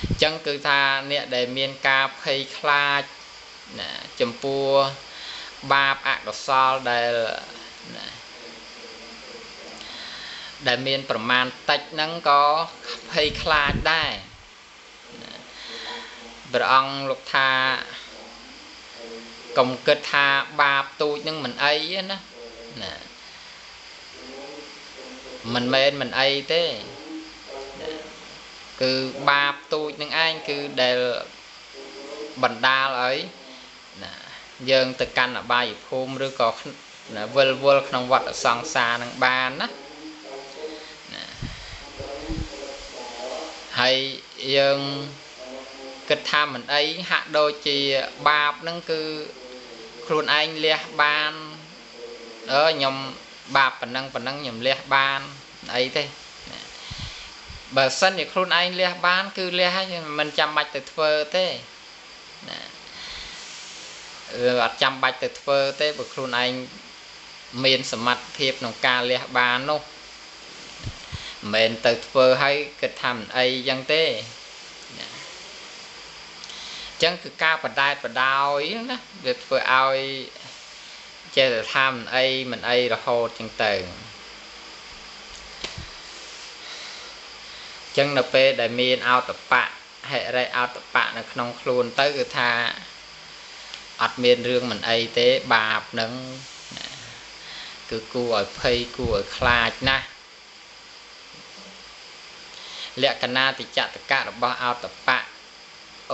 អញ្ចឹងគឺថាអ្នកដែលមានការភ័យខ្លាចណាចំពោះបាបអកុសលដែលមានប្រមាណតិចហ្នឹងក៏ភ័យខ្លាចដែរព្រះអង្គលោកថាកុំគិតថាបាបទូចហ្នឹងមិនអីណាមិនមែនមិនអីទេគឺបាបទូចនឹងឯងគឺដែលបណ្ដាលឲ្យយើងទៅកាន់អបាយភូមិឬក៏វិលវល់ក្នុងវដ្តសង្សារនឹងបានណាហើយយើងគិតថាមិនអីហាក់ដូចជាបាបហ្នឹងគឺខ្លួនឯងលះបានខ្ញុំបាបប៉ុណ្ណឹងខ្ញុំលះបានអីទេបើសិនជាខ្លួនឯងលះបានគឺលះហើយមិនចាំបាច់ទៅធ្វើទេណាអត់ចាំបាច់ទៅធ្វើទេព្រោះខ្លួនឯងមានសមត្ថភាពក្នុងការលះបាននោះមិនមែនទៅធ្វើឲ្យគិតថាមិនអីចឹងទេចឹងគឺការបដែតបដោយណាវាធ្វើឲ្យចេះតែថាមិនអីរហូតចឹងទៅចឹងនៅពេលដែលមានអតបៈហិរិអតបៈនៅក្នុងខ្លួនទៅគឺថាអត់មានរឿងមិនអីទេបាបនឹងគឺគួរឲ្យភ័យគួរឲ្យខ្លាចណាស់លក្ខណៈតិចតកៈរបស់អតបៈ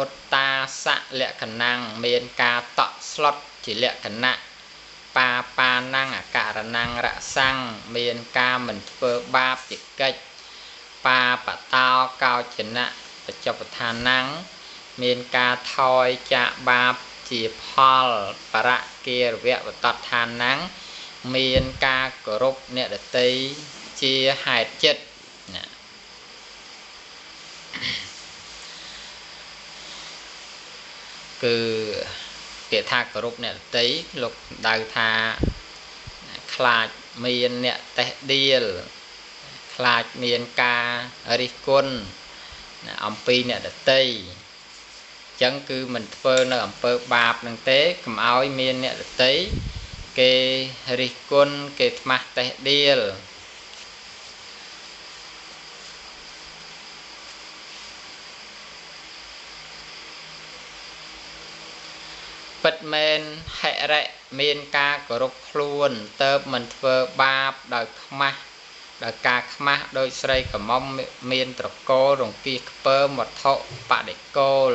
ឧត្តាសៈលក្ខណៈមានការតក់ស្លុតជាលក្ខណៈបាណាំងអករណੰរសੰមានការមិនធ្វើបាបជាកិច្ចបាបតោកោចនៈបច្ចុប្បដ្ឋានੰមានការថយចាកបាបជាផលបរៈគារវៈវតដ្ឋានੰមានការគោរពអ្នកដទៃជាហេតុចិត្តណាគឺពាក្យថាគោរពអ្នកដទៃលោកដៅថាខ្លាចមានអ្នកតេះដៀលខ្លាចមានការរិះគន់អំពីអ្នកដទៃអញ្ចឹងគឺមិនធ្វើនៅអំពើបាបនឹងទេកុំឲ្យមានអ្នកដទៃគេរិះគន់គេថ្មាស់តេះដៀលពិតមែនហិរិមានការគោរពខ្លួនទៅមិនធ្វើបាបដោយខ្មាស់ ដល់ការខ្មាស់ដោយស្រីកំមុំមានត្រកូលរង្គៀសខ្ពើមវត្ថុបដិគោល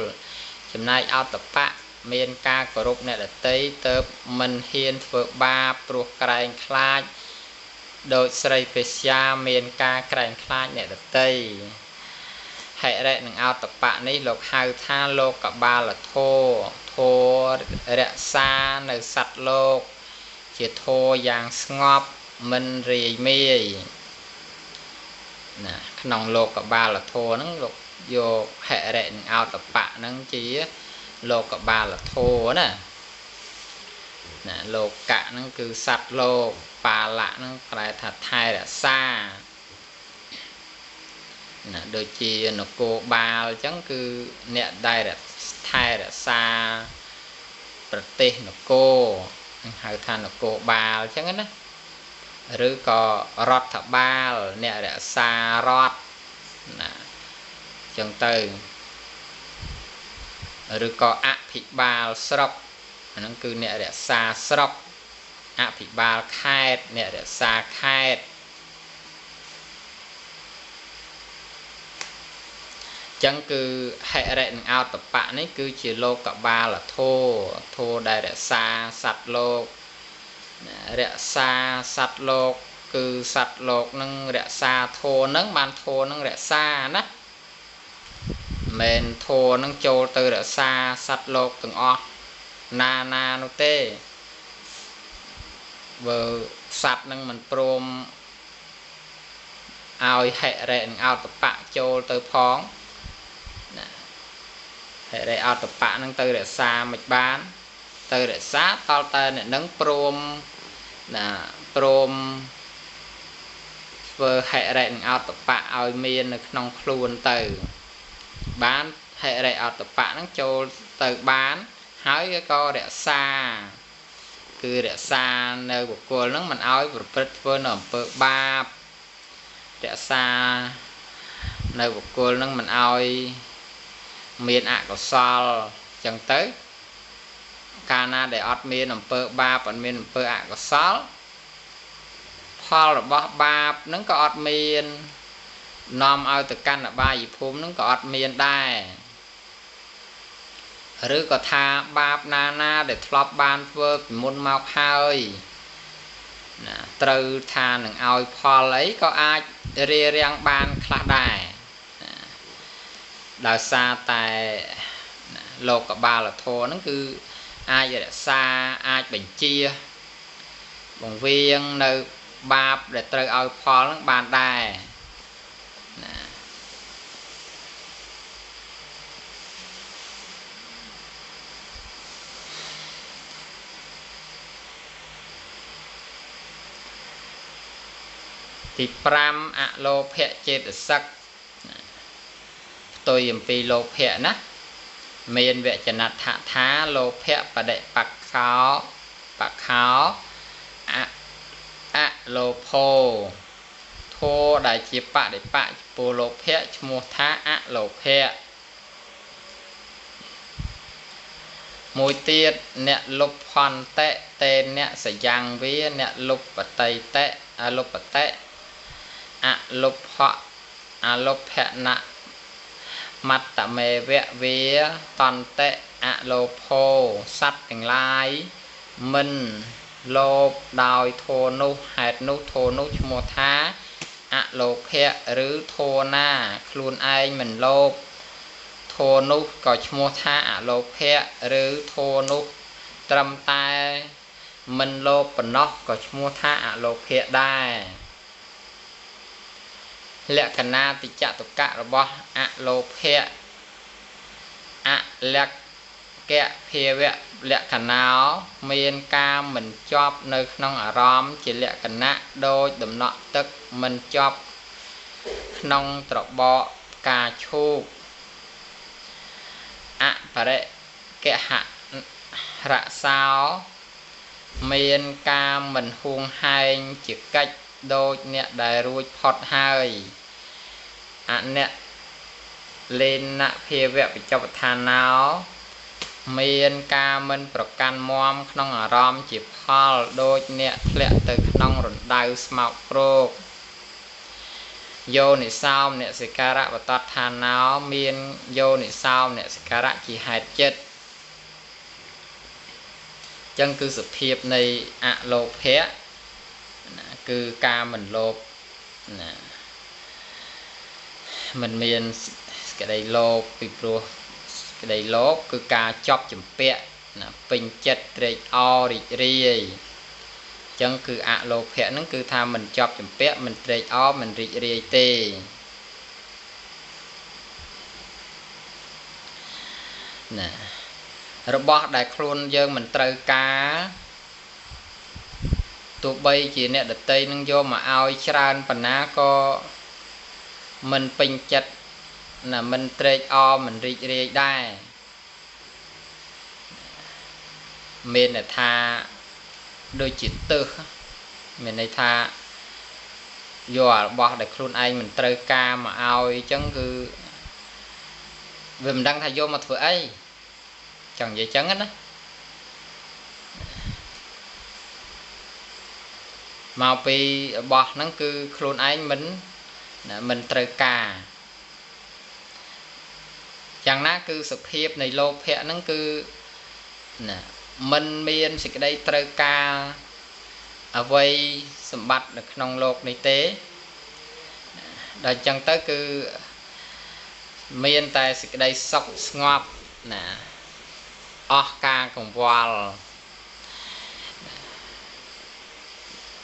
ចំណែកអត្តបៈមានការគោរពអ្នកដតីទៅមិនហ៊ានធ្វើបាបព្រោះក្រែងខ្លាចដោយស្រីពេស្យាមានការក្រែងខ្លាចអ្នកដតីហិរិនិងអត្តបៈនេះលោកហៅថាលោកកបាលធោធោរក្សានៅសត្វលោកជាធោយ៉ាងស្ងប់មិនរាយមាយណាក្នុងលោកកបាលធោហ្នឹងលោកយកហិរិនិងអត្តបៈហ្នឹងជាលោកកបាលធោណាលោកកៈហ្នឹងគឺសត្វលោកបាលៈហ្នឹងប្រែថាថែរក្សាណាដូចជានគរបាលអញ្ចឹងគឺអ្នកដែលថែរក្សាប្រទេសនគរហៅថានគរបាលអញ្ចឹងណាឬក៏រដ្ឋបាលអ្នករក្សារដ្ឋណាអញ្ចឹងទៅឬក៏អភិបាលស្រុកអាហ្នឹងគឺអ្នករក្សាស្រុកអភិបាលខេត្តអ្នករក្សាខេត្តចឹងគឺហិរិនិងអត្តបៈនេះគឺជាលោកកបាលធោធោដែលរក្សាសត្វលោករក្សាសត្វលោកគឺសត្វលោកនឹងរក្សាធោនឹងបានធោនឹងរក្សាណាមិនធោនឹងចូលទៅរក្សាសត្វលោកទាំងអស់ណានោះទេបើសត្វនឹងមិនព្រមឲ្យហិរិនិងអត្តបៈចូលទៅផងណាហិរិអត្តបៈនឹងទៅរក្សាមិនបានទៅរក្សាតលតែអ្នកនឹងព្រមណាព្រមធ្វើហិរិនិងអត្តបៈឲ្យមាននៅក្នុងខ្លួនទៅបានហិរិអត្តបៈនឹងចូលទៅបានហើយក៏រក្សាគឺរក្សានៅបុគ្គលនឹងមិនឲ្យប្រព្រឹត្តធ្វើនៅអំពើបាបរក្សានៅបុគ្គលនឹងមិនឲ្យមានអកុសលចឹងទៅកាលណាដែលអត់មានអំពើបាបអត់មានអំពើអកុសលផលរបស់បាបនឹងក៏អត់មាននាំឲ្យទៅកាន់អបាយភូមិនឹងក៏អត់មានដែរឬក៏ថាបាបណាដែលធ្លាប់បានធ្វើពីមុនមកហើយណាត្រូវថានឹងឲ្យផលអីក៏អាចរារាំងបានខ្លះដែរដោយសារតែលោកកបាលធម៌ហ្នឹងគឺអាចរក្សាអាចបញ្ជាបង្វៀងនៅបាបដែលត្រូវឲ្យផលហ្នឹងបានដែរណាទី5អលោភៈចេតសិកផ្ទុយអំពីលោភៈណាមានវចនដ្ឋថាលោភៈបដិបក្ខោអលោភោធោដែលជាបដិបៈចំពោះលោភៈឈ្មោះថាអលោភៈមួយទៀតអ្នកលុបផន្តៈតេអ្នកសយ៉ាងវាអ្នកលុបបតៃតៈអលុបតៈអលុភៈអលុភៈណមត្តមេវៈវាតន្តៈអលោភោសត្វទាំងឡាយមិនលោភដោយធោនោះហេតុនោះធោនោះឈ្មោះថាអលោភៈឬធោណាខ្លួនឯងមិនលោភធោនោះក៏ឈ្មោះថាអលោភៈឬធោនោះត្រឹមតែមិនលោភប៉ុណ្ណោះក៏ឈ្មោះថាអលោភៈដែរលក្ខណៈតិចតុកៈរបស់អលោភៈអលក្ខៈភាវៈលក្ខណៈមានការមិនជាប់នៅក្នុងអារម្មណ៍ជាលក្ខណៈដូចដំណក់ទឹកមិនជាប់ក្នុងត្របកផ្កាឈូកអបរិកហរសោមានការមិនហួងហែងជាកិច្ចដូចអ្នកដែលរួចផុតហើយអអ្នកលេនភាវៈបច្ចុប្បន្នឋានោមានការមិនប្រកាន់មាំក្នុងអារម្មណ៍ជាផលដូចអ្នកធ្លាក់ទៅក្នុងរណ្ដៅស្មោកគ្រោក vô nị sao nè sự ca rạ và tọt than nào miên vô nị sao nè sự ca rạ chỉ hạt chết chân cứ sự phiệp này ạ lộp hé cứ ca mình lộp mình miên cái đây lộp bị pro cái đây lốp cứ ca chọc chùm pẹ bình chất rịch o rịch ri chân cứ ạ lộp hẹ nó cứ tham mình chọc chùm pẹ mình rịch o mình rịch ri tê nè rồi bó đại khuôn dân mình trời cá tụi bây chỉ nè đợt tây nâng vô mà ao tràn phần ná có mình bình chất là mình trịch o mình rịch ri đai mình là tha đôi chỉ tư mình này tha vô bỏ để khuôn anh mình trời ca mà ao chẳng cứ vì mình đang thay vô mà thử ấy chẳng vậy chẳng á màu pi bỏ nó cứ khuôn anh mình trời ca chẳng ná cứ sự hiệp này lô phẹ nó cứ nè mình miên sự cái đây trời ca ở vây sầm bạch được nông lột này tế đời chẳng tới cứ miên tại sự cái đây sọc ngọt nè ca cùng voal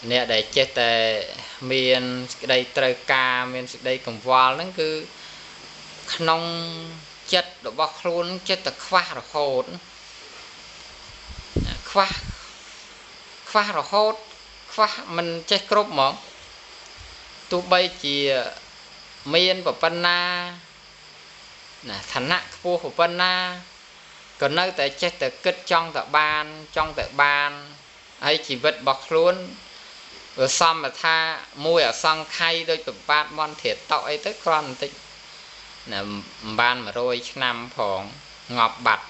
nè để chết tại miên cái đây trời ca miên sự đây cùng voal nó cứ nông chất đồ bọc luôn chết ta khoa rồi hột khoa rồi hốt khoa mình chết cướp mỏng tụ bây chỉ miên và pan na nè thành nặng vua của pan na còn nơi tại chết tại kết trong tại ban ấy chỉ vật bọc luôn rồi xong mà tha môi ở xong khay đôi tụi bạn mon thiệt tạo ấy tới con tích nè ban mà rồi năm phòng ngọc bạch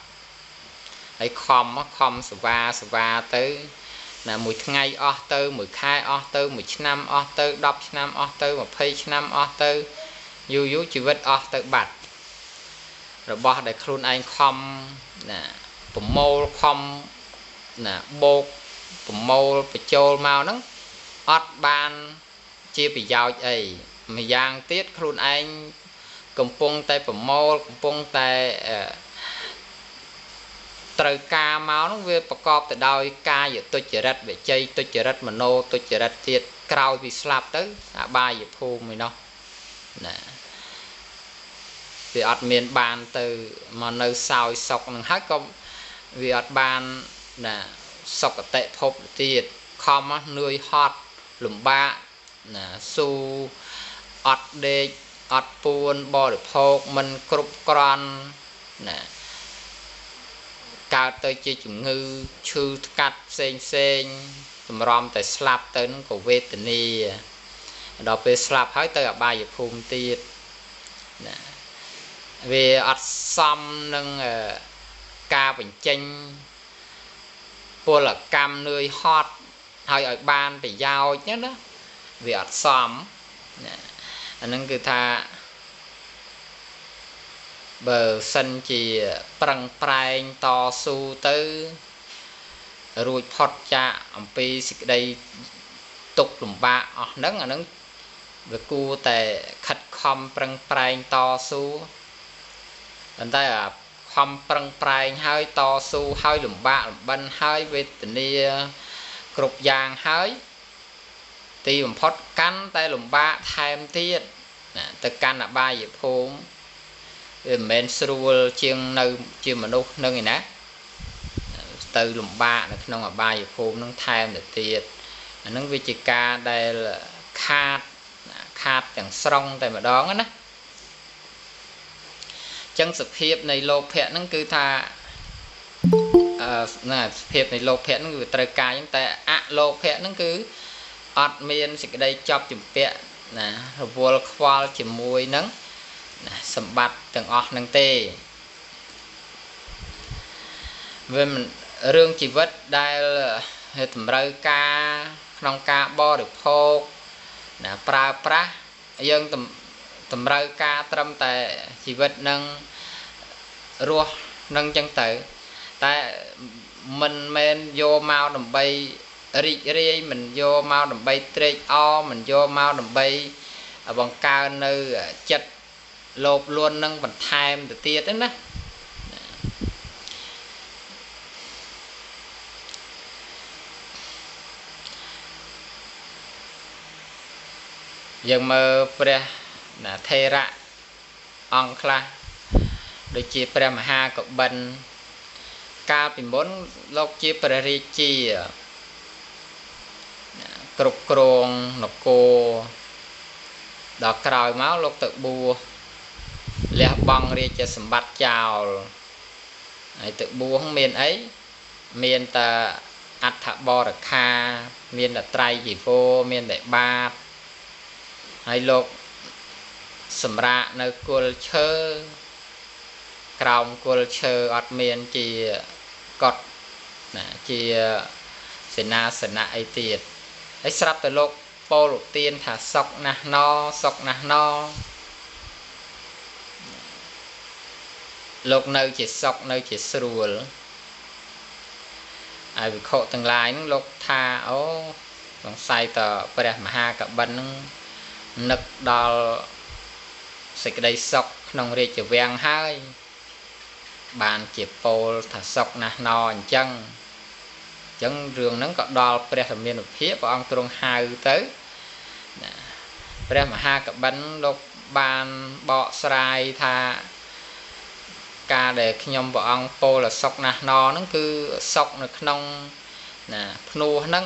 ấy khom sờ va tới là mùi ngày o tư mùi khai o tư 10 năm o tư 10 năm o tư 20 năm o tư du chỉ vật o tư bạch rồi bỏ để khuôn anh khom nè bụng mô khom nè bột bụng mô bị trôi màu nó ót ban chia bị giao ấy mà giang tiết khuôn anh cùng pung tay bụng mô cùng pung tay trời ca máu nó vềประกอบ từ đôi ca giờ tôi chỉ rạch về chơi tôi chỉ rạch mà nô tôi chỉ rạch tiệt cao vì slap tới ba giờ thu mình đâu nè vì ọt miền bàn từ mà nơi sao sọc nó hết có vì ọt bàn nè sọc ở tệ phốp tiệt khom á nuôi hot lùm ba nè su ọt đê ọt buôn bò được phốp mình cướp con nè cao tới chi chủng ngư chư cắt sen tầm rom tại slap tới nó có vết tình đi đó về slap hết tới ở ba giờ phun tiệt về ọt xăm nâng ca bình chênh vô là cam nuôi hot hơi ở ban để giao nhất đó về ọt xăm nâng cứ tha bờ sân chỉ prang prang to su tới rồi phật cha ông pi xịt đây tục lùm ba nấng nấng về cu tại khát khom prang prang to su anh ta à khom prang prang hơi to su hơi lùm ba bên hơi về tình đi cục vàng hơi thì một phật cắn tay lùm ba thêm tiết từ căn là ba giờ phun men sưu chiên nơi chiên mà nô nơi này nè từ lùm ba nó không ở ba giờ phun nó thêm được tiệt nó vi chỉ ca đây là khát chẳng song tại mà đó á chân sự hiệp này lô phẹn nó cứ tha nè hiệp này lô phẹn nó cứ trời ca chúng ta lô phẹn nó cứ ọt miên sẽ đây chọc chụp phẹn nè rồi vô khoa chỉ mùi nắng sầm bát từng ọt nâng tê về mình rương chỉ vật đây là hệ tầm rơi ca nông ca bo được phô nè pra យើងតម្រូវការត្រឹមតែជីវិតនឹងរស់នឹងចឹងទៅតែមិនមែនយកមកដើម្បីរីករាយមិនយកមកដើម្បីត្រេកអរមិនយកមកដើម្បីបង្កើននៅចិត្តលោភលន់នឹងបន្ថែមទៅទៀតហ្នឹងណាយើងមើលព្រះថេរៈអង្គខ្លះដូចជាព្រះមហាកបិនកាលពីមុនលោកជាព្រះរាជាគ្រប់គ្រងនគរដល់ក្រោយមកលោកទៅបួសលះបង់រាជសម្បត្តិចោលហើយទៅបួសមានអីមានតែអដ្ឋបរិខាមានតែត្រៃជីវរមានតែបាតហើយលោកសម្រាកនៅគល់ឈើក្រោមគល់ឈើអត់មានជាកត់ណាជាសេនាសនៈអីទៀតហើយស្រាប់តែលោកពោលទានថាសុខណាស់ណសុខណាស់ណលោកនៅជាសុខនៅជាស្រួលហើយវិខុទាំងឡាយហ្នឹងលោកថាអូសង្ស័យតព្រះមហាកបិនហ្នឹងនឹកដល់សេចក្តីសុខក្នុងរាជវាំងហើយបានជាពោលថាសុខណាស់ណអញ្ចឹងរឿងហ្នឹងក៏ដល់ព្រះធម្មានុភាពព្រះអង្គទ្រង់ហៅទៅព្រះមហាកបិនលោកបានបកស្រាយថាការដែលខ្ញុំព្រះអង្គពោលសុខណាស់ណហ្នឹងគឺសុខនៅក្នុងភ្នួសហ្នឹង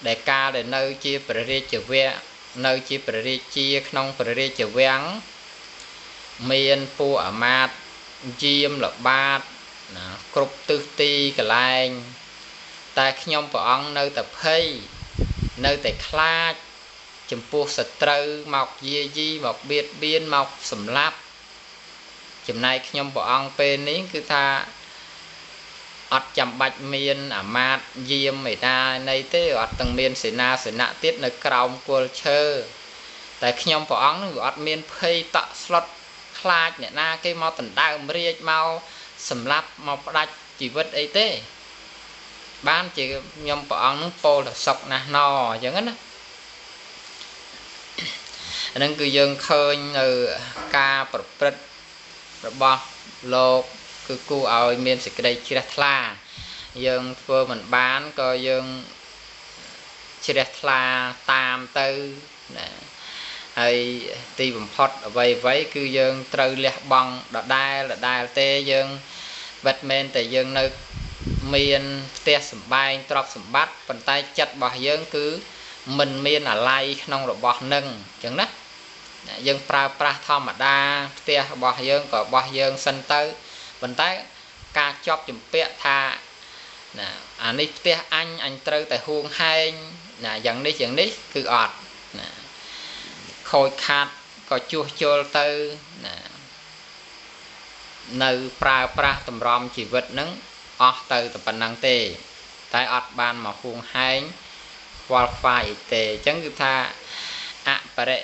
ដែលការដែលនៅជាព្រះរាជវៈនៅជាព្រះរាជាក្នុងព្រះរាជវាំងមានពួកអាមាត្យយាមល្បាតគ្រប់ទិសទីកន្លែងតែខ្ញុំព្រះអង្គនៅតែភ័យនៅតែខ្លាចចំពោះសត្រូវមកយាយីមកបៀតបៀនមកសម្លាប់ចំណែកខ្ញុំព្រះអង្គពេលនេះគឺថាអត់ចាំបាច់មានអាមាត្យយាមឯណានៃទេអត់ទាំងមានសេនាសនៈទៀតនៅក្រោមគល់ឈើតែខ្ញុំព្រះអង្គនឹងវាអត់មានភ័យតក់ស្លុតខ្លាចអ្នកណាគេមកដណ្ដើមរាជមកសម្លាប់មកផ្ដាច់ជីវិតអីទេបានជាខ្ញុំព្រះអង្គនឹងពោលថាសុខណាស់ណអញ្ចឹងណាអានឹងគឺយើងឃើញនៅការប្រព្រឹត្តរបស់លោកគឺគួរឲ្យមានសេចក្តីជ្រះថ្លាយើងធ្វើមិនបានក៏យើងជ្រះថ្លាតាមទៅណាហើយទីបំផុតអ្វីគឺយើងត្រូវលះបង់ដដែលទេយើងមិនមែនតែយើងនៅមានផ្ទះសម្បែងទ្រព្យសម្បត្តិប៉ុន្តែចិត្តរបស់យើងគឺមិនមានអាល័យក្នុងរបស់នឹងអញ្ចឹងណាយើងប្រើប្រាស់ធម្មតាផ្ទះរបស់យើងក៏របស់យើងសិនទៅប៉ុន្តែការជាប់ជំពាក់ថាណាអានេះផ្ទះអញត្រូវតែហួងហែងណាយ៉ាងនេះគឺអត់ណាខូចខាតក៏ជួសជុលទៅណានៅប្រើប្រាស់តម្រាំជីវិតនឹងអស់ទៅតែប៉ុណ្ណឹងទេតែអត់បានមកហួងហែងខ្វល់ខ្វាយអីទេអញ្ចឹងគឺថាអបរិ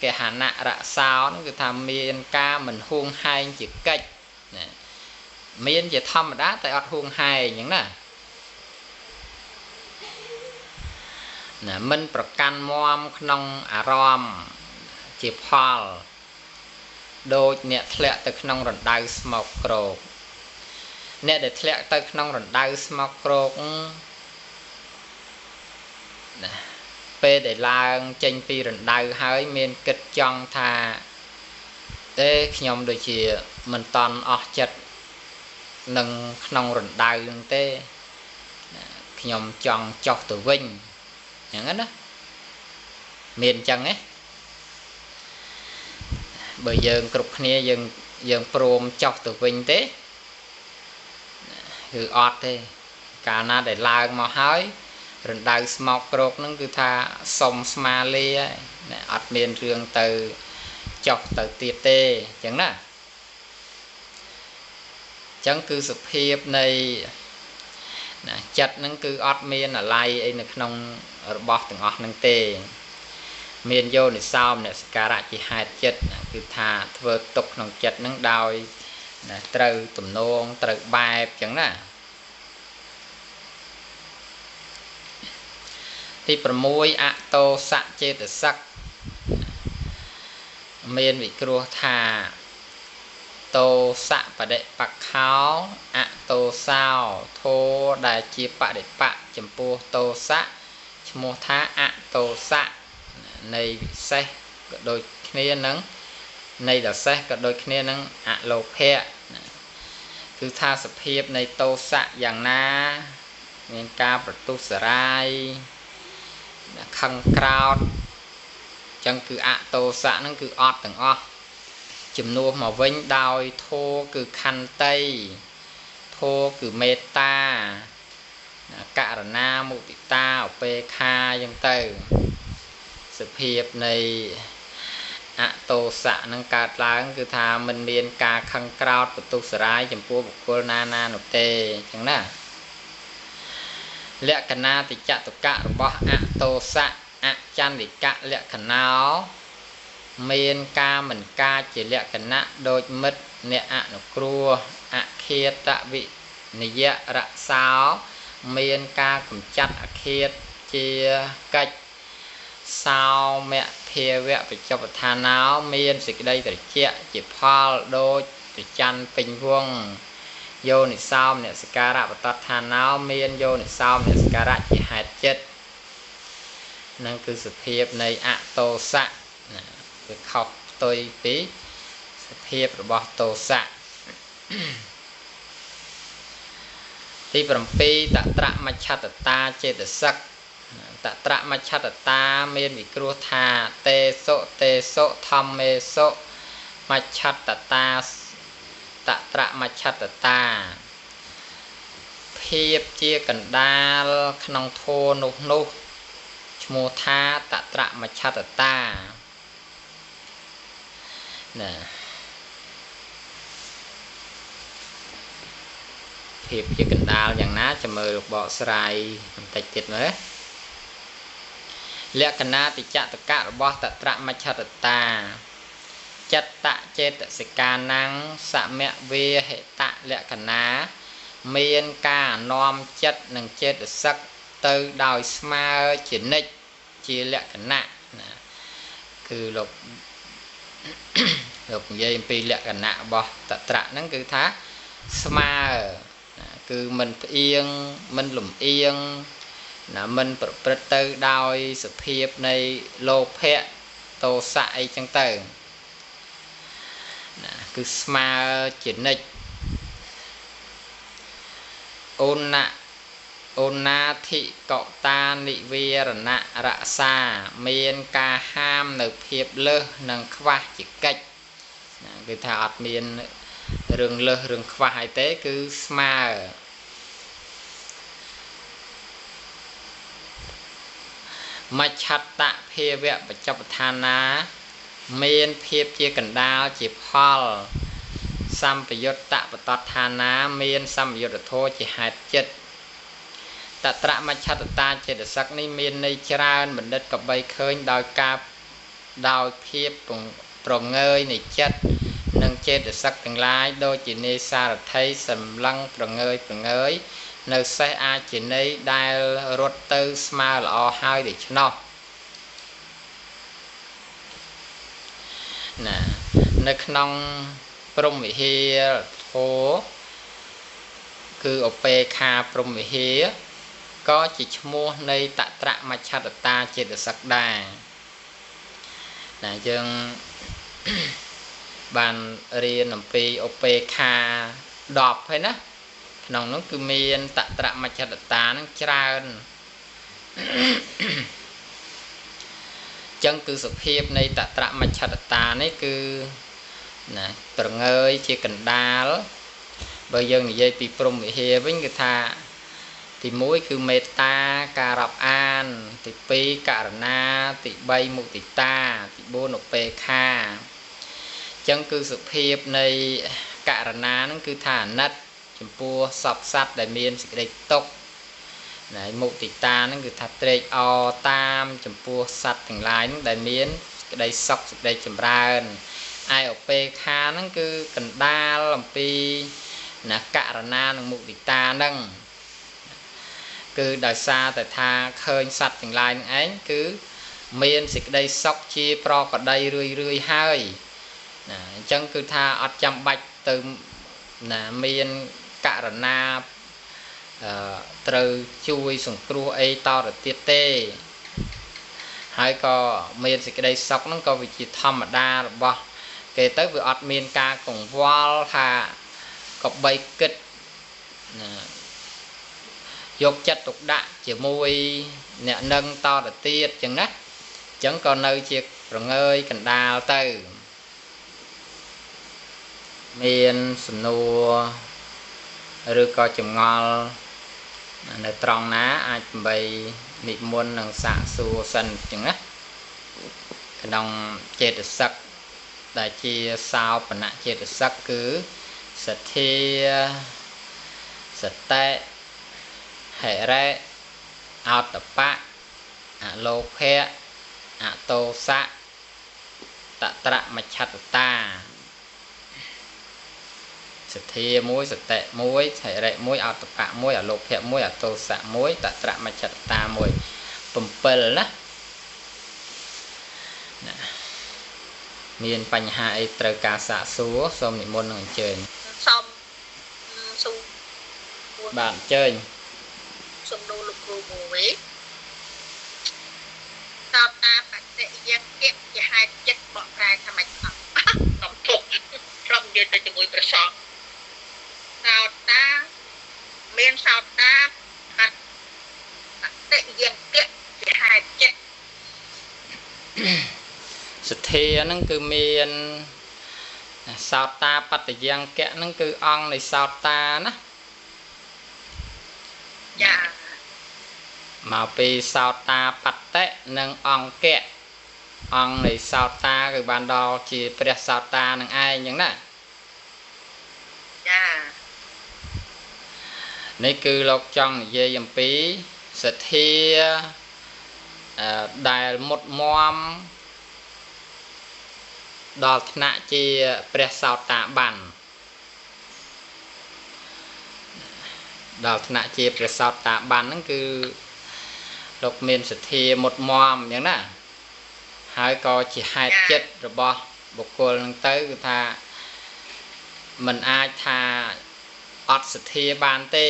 កហណៈរសោនគឺថាមានការមិនហួងហែងជាកិច្ចណាមានជាធម្មតាតែអត់ហួងហែងអញ្ចឹងណាមិនប្រកាន់មាំក្នុងអារម្មណ៍ជាផលដូចអ្នកធ្លាក់ទៅក្នុងរណ្ដៅស្មុកគ្រោកអ្នកដែលធ្លាក់ទៅក្នុងរណ្ដៅស្មុកគ្រោកណាពេលដែលឡើងចេញពីរណ្ដៅហើយមានគិតចង់ថាទេខ្ញុំដូចជាមិនតន់អស់ចិត្តនឹងក្នុងរណ្ដៅនឹងទេខ្ញុំចង់ចុះទៅវិញអញ្ចឹងណាមានអញ្ចឹងទេបើយើងគ្រប់គ្នាយើងព្រមចុះទៅវិញទេគឺអត់ទេកាលណាដែលឡើងមកហើយរណ្ដៅស្មោកគ្រោកហ្នឹងគឺថាសុំស្មាលាអត់មានរឿងទៅចុះទៅទៀតទេអញ្ចឹងណាអញ្ចឹងគឺសភាពនៃចិត្តហ្នឹងគឺអត់មានអាល័យអីនៅក្នុងរបស់ទាំងអស់ហ្នឹងទេ មានយោនិសោមអ្នកសការៈជាហេតុចិត្តគឺថាធ្វើទុកក្នុងចិត្តនឹងដោយត្រូវទំនងត្រូវបែបចឹងណាទី6អតោសៈចេតសិកមានវិគ្រោះថាតោសៈបដិបក្ខោអតោសោធោដែលជាបដិបៈចំពោះតោសៈឈ្មោះថាអតោសៈនៃវិសេសក៏ដូចគ្នានឹងនៃដសេសក៏ដូចគ្នានឹងអលោភៈគឺថាសភាពនៃតោសៈយ៉ាងណាមានការប្រទុសរាយខឹងក្រោធចឹងគឺអតោសៈហ្នឹងគឺអត់ទាំងអស់ជំនួសមកវិញដោយធោគឺខន្តីធោគឺមេត្តាករណាមុទិតាឧបេក្ខាចឹងទៅសភាពនៃអតោសៈនឹងកើតឡើងគឺថាมันមានការខឹងក្រោធបន្ទុះសារាយចំពោះបុគ្គលណានោះទេចឹងណាលក្ខណៈតិចតុកៈរបស់អតោសៈអចន្តិកៈលក្ខណោមានការមិនកាចជាលក្ខណៈដូចមិត្តអ្នកអនុគ្រោះអឃាតវិនិយរសោមានការកម្ចាត់អឃាតជាកិច្ចសោមភាវៈបច្ចុប្បដ្ឋានោមានសេចក្តីត្រជាក់ជាផលដូចប្រច័នពេញវងយោនិសោមអ្នកសការៈបតដ្ឋានោមានយោនិសោមអ្នកសការៈជាហេតុចិត្តនឹងគឺសភាពនៃអតោសៈវាខុសផ្ទុយពីសភាពរបស់តោសៈទី7តត្រមច្ឆតតាចេតសិកតត្រមច្ឆតតាមានវិគ្រោះថាទេសុធម្មេសុមច្ឆតតាតត្រមច្ឆតតាភាពជាកណ្ដាលក្នុងធម៌នោះឈ្មោះថាតត្រមច្ឆតតាណាភាពជាកណ្ដាលយ៉ាងណាចាំមើលបកស្រាយបន្តិចទៀតមើលលក្ខណៈតិចតកៈរបស់តត្រមច្ឆតតាចិត្តចេតសិកានੰសមវេហិតលក្ខណៈមានការនាំចិត្តនិងចេតសិកទៅដោយស្មើជានិច្ចជាលក្ខណៈណាគឺលោកនិយាយអំពីលក្ខណៈរបស់តត្រៈហ្នឹងគឺថាស្មើគឺមិនផ្អៀងមិនលំអៀងណាមិនប្រព្រឹត្តទៅដោយសភាពនៃលោភៈទោសៈអីចឹងទៅណាគឺស្មើជានិច្ចអូណាធិកតានិវេរណៈរក្សាមានការហាមនៅភាពលើសនិងខ្វះជាកិច្ចគឺថាអត់មានរឿងលើសរឿងខ្វះអីទេគឺស្មើមច្ឆតភាវៈបច្ចុប្បដ្ឋានាមានភាពជាកណ្ដាលជាផលសម្ពយុត្តបតដ្ឋានាមានសម្ពយុត្តធម៌ជាហេតុចិត្តតត្រមច្ឆតតាចេតសិកនេះមានន័យច្រើនបណ្ឌិតក៏បីឃើញដោយភាពប្រងើយនៃចិត្តនិងចេតសិកទាំងឡាយដូចជានេសារថីសម្លឹងប្រងើយនៅសេះអាចជាន័យដែលរត់ទៅស្មើល្អហើយដូច្នោះណានៅក្នុងព្រហ្មវិហារធម៌គឺឧបេក្ខាព្រហ្មវិហារក៏ជាឈ្មោះនៃតត្រមច្ឆតតាចេតសិកដែរណាយើងបានរៀនអំពីឧបេក្ខា10ហើយណាក្នុងនោះគឺមានតត្រមច្ឆតតានឹងច្រើនចឹងគឺសភាពនៃតត្រមច្ឆតតានេះគឺណាប្រងើយជាកណ្ដាលបើយើងនិយាយពីព្រហ្មវិហារវិញគឺថាទី1គឺមេត្តាការរាប់អានទី2ករណាទី3មុទិតាទី4ឧបេក្ខាចឹងគឺសភាពនៃករណានឹងគឺថាអាណិតចំពោះសពសត្វដែលមានសេចក្តីទុក្ខ này mục tịch ta nó cứ thật trệ o tam chấm pua sạch từng lái nó đại miến đây sọc đây chấm ra ai ở pk nó cứ cần đa làm pi là cả na nó mục tịch ta nâng cứ đời xa tại tha khơi sạch từng lái nó ấy cứ miên xịt đây sọc chia pro còn đây rươi hơi chân cứ tha ở trăm bạch từ là miên cả na từ chui sùng cua ấy to được tiết tê hay có miền dịch đây sọc nó có vị trí thầm đa bỏ kể tới vừa ọt miền ca cùng wall hà có bay kịch dục chất tục đạn chỉ môi nè nâng to được tiết chẳng á chẳng còn nơi chiếc rồi ơi cần đào từ miền sườn nua rồi có chùm ngolในตรงนั้นอาจไปนิมนต์หนังสะสูสันจังนะขนมเจตสักแต่เชียสาวปณะเจตสักคือสัตเทียสัตเตเหระอัตตปะอโลเพะอโตสะตตระมัจฉัตตาสเทียมุ้ยสเตะมุ้ยไถเระมุ้ยอัตปะมุ้ยอโลเพะมุ้ยอโตสะมุ้ยตตระมัจฉัตตามุ้ยปุ่มเปิลนะมีนปัญหาไอตรกาสะสูสมนิมนต์หนึ่งเจนสมสูบ้านเจนสมดูลูกครูมุ้ยตาตาปัจเจยังเก็บจะหายจัดบอกรายทำไมต้องถูกพร้อมยืนแต่จมูกประสองสาวตาเมียนสาวตาปัจเจยังเก็บจะหายจัดสุดเทียนั่นคือเมียนสาวตาปัจยังแกะนั่นคือองในสาวตานะมาปีสาวตาปัจเตะนั่งองแกะองในสาวตาคือบานดอจีเปรียสาวตานั่งไออย่างนั้นนี่คือเราจังเยี่ยมปีสุดเทียได้หมดมอมดอลธนาจีเปรียสาวตาบันดอลธนาจีเปรียสาวตาบันนั่นคือลูกเมียนสุดเทียหมดมอมอย่างนั้นหายก็chỉ hai chất rồi bỏบุคคลtớiคือท่ามันอาจท่าอัดสุดเทียบานเต้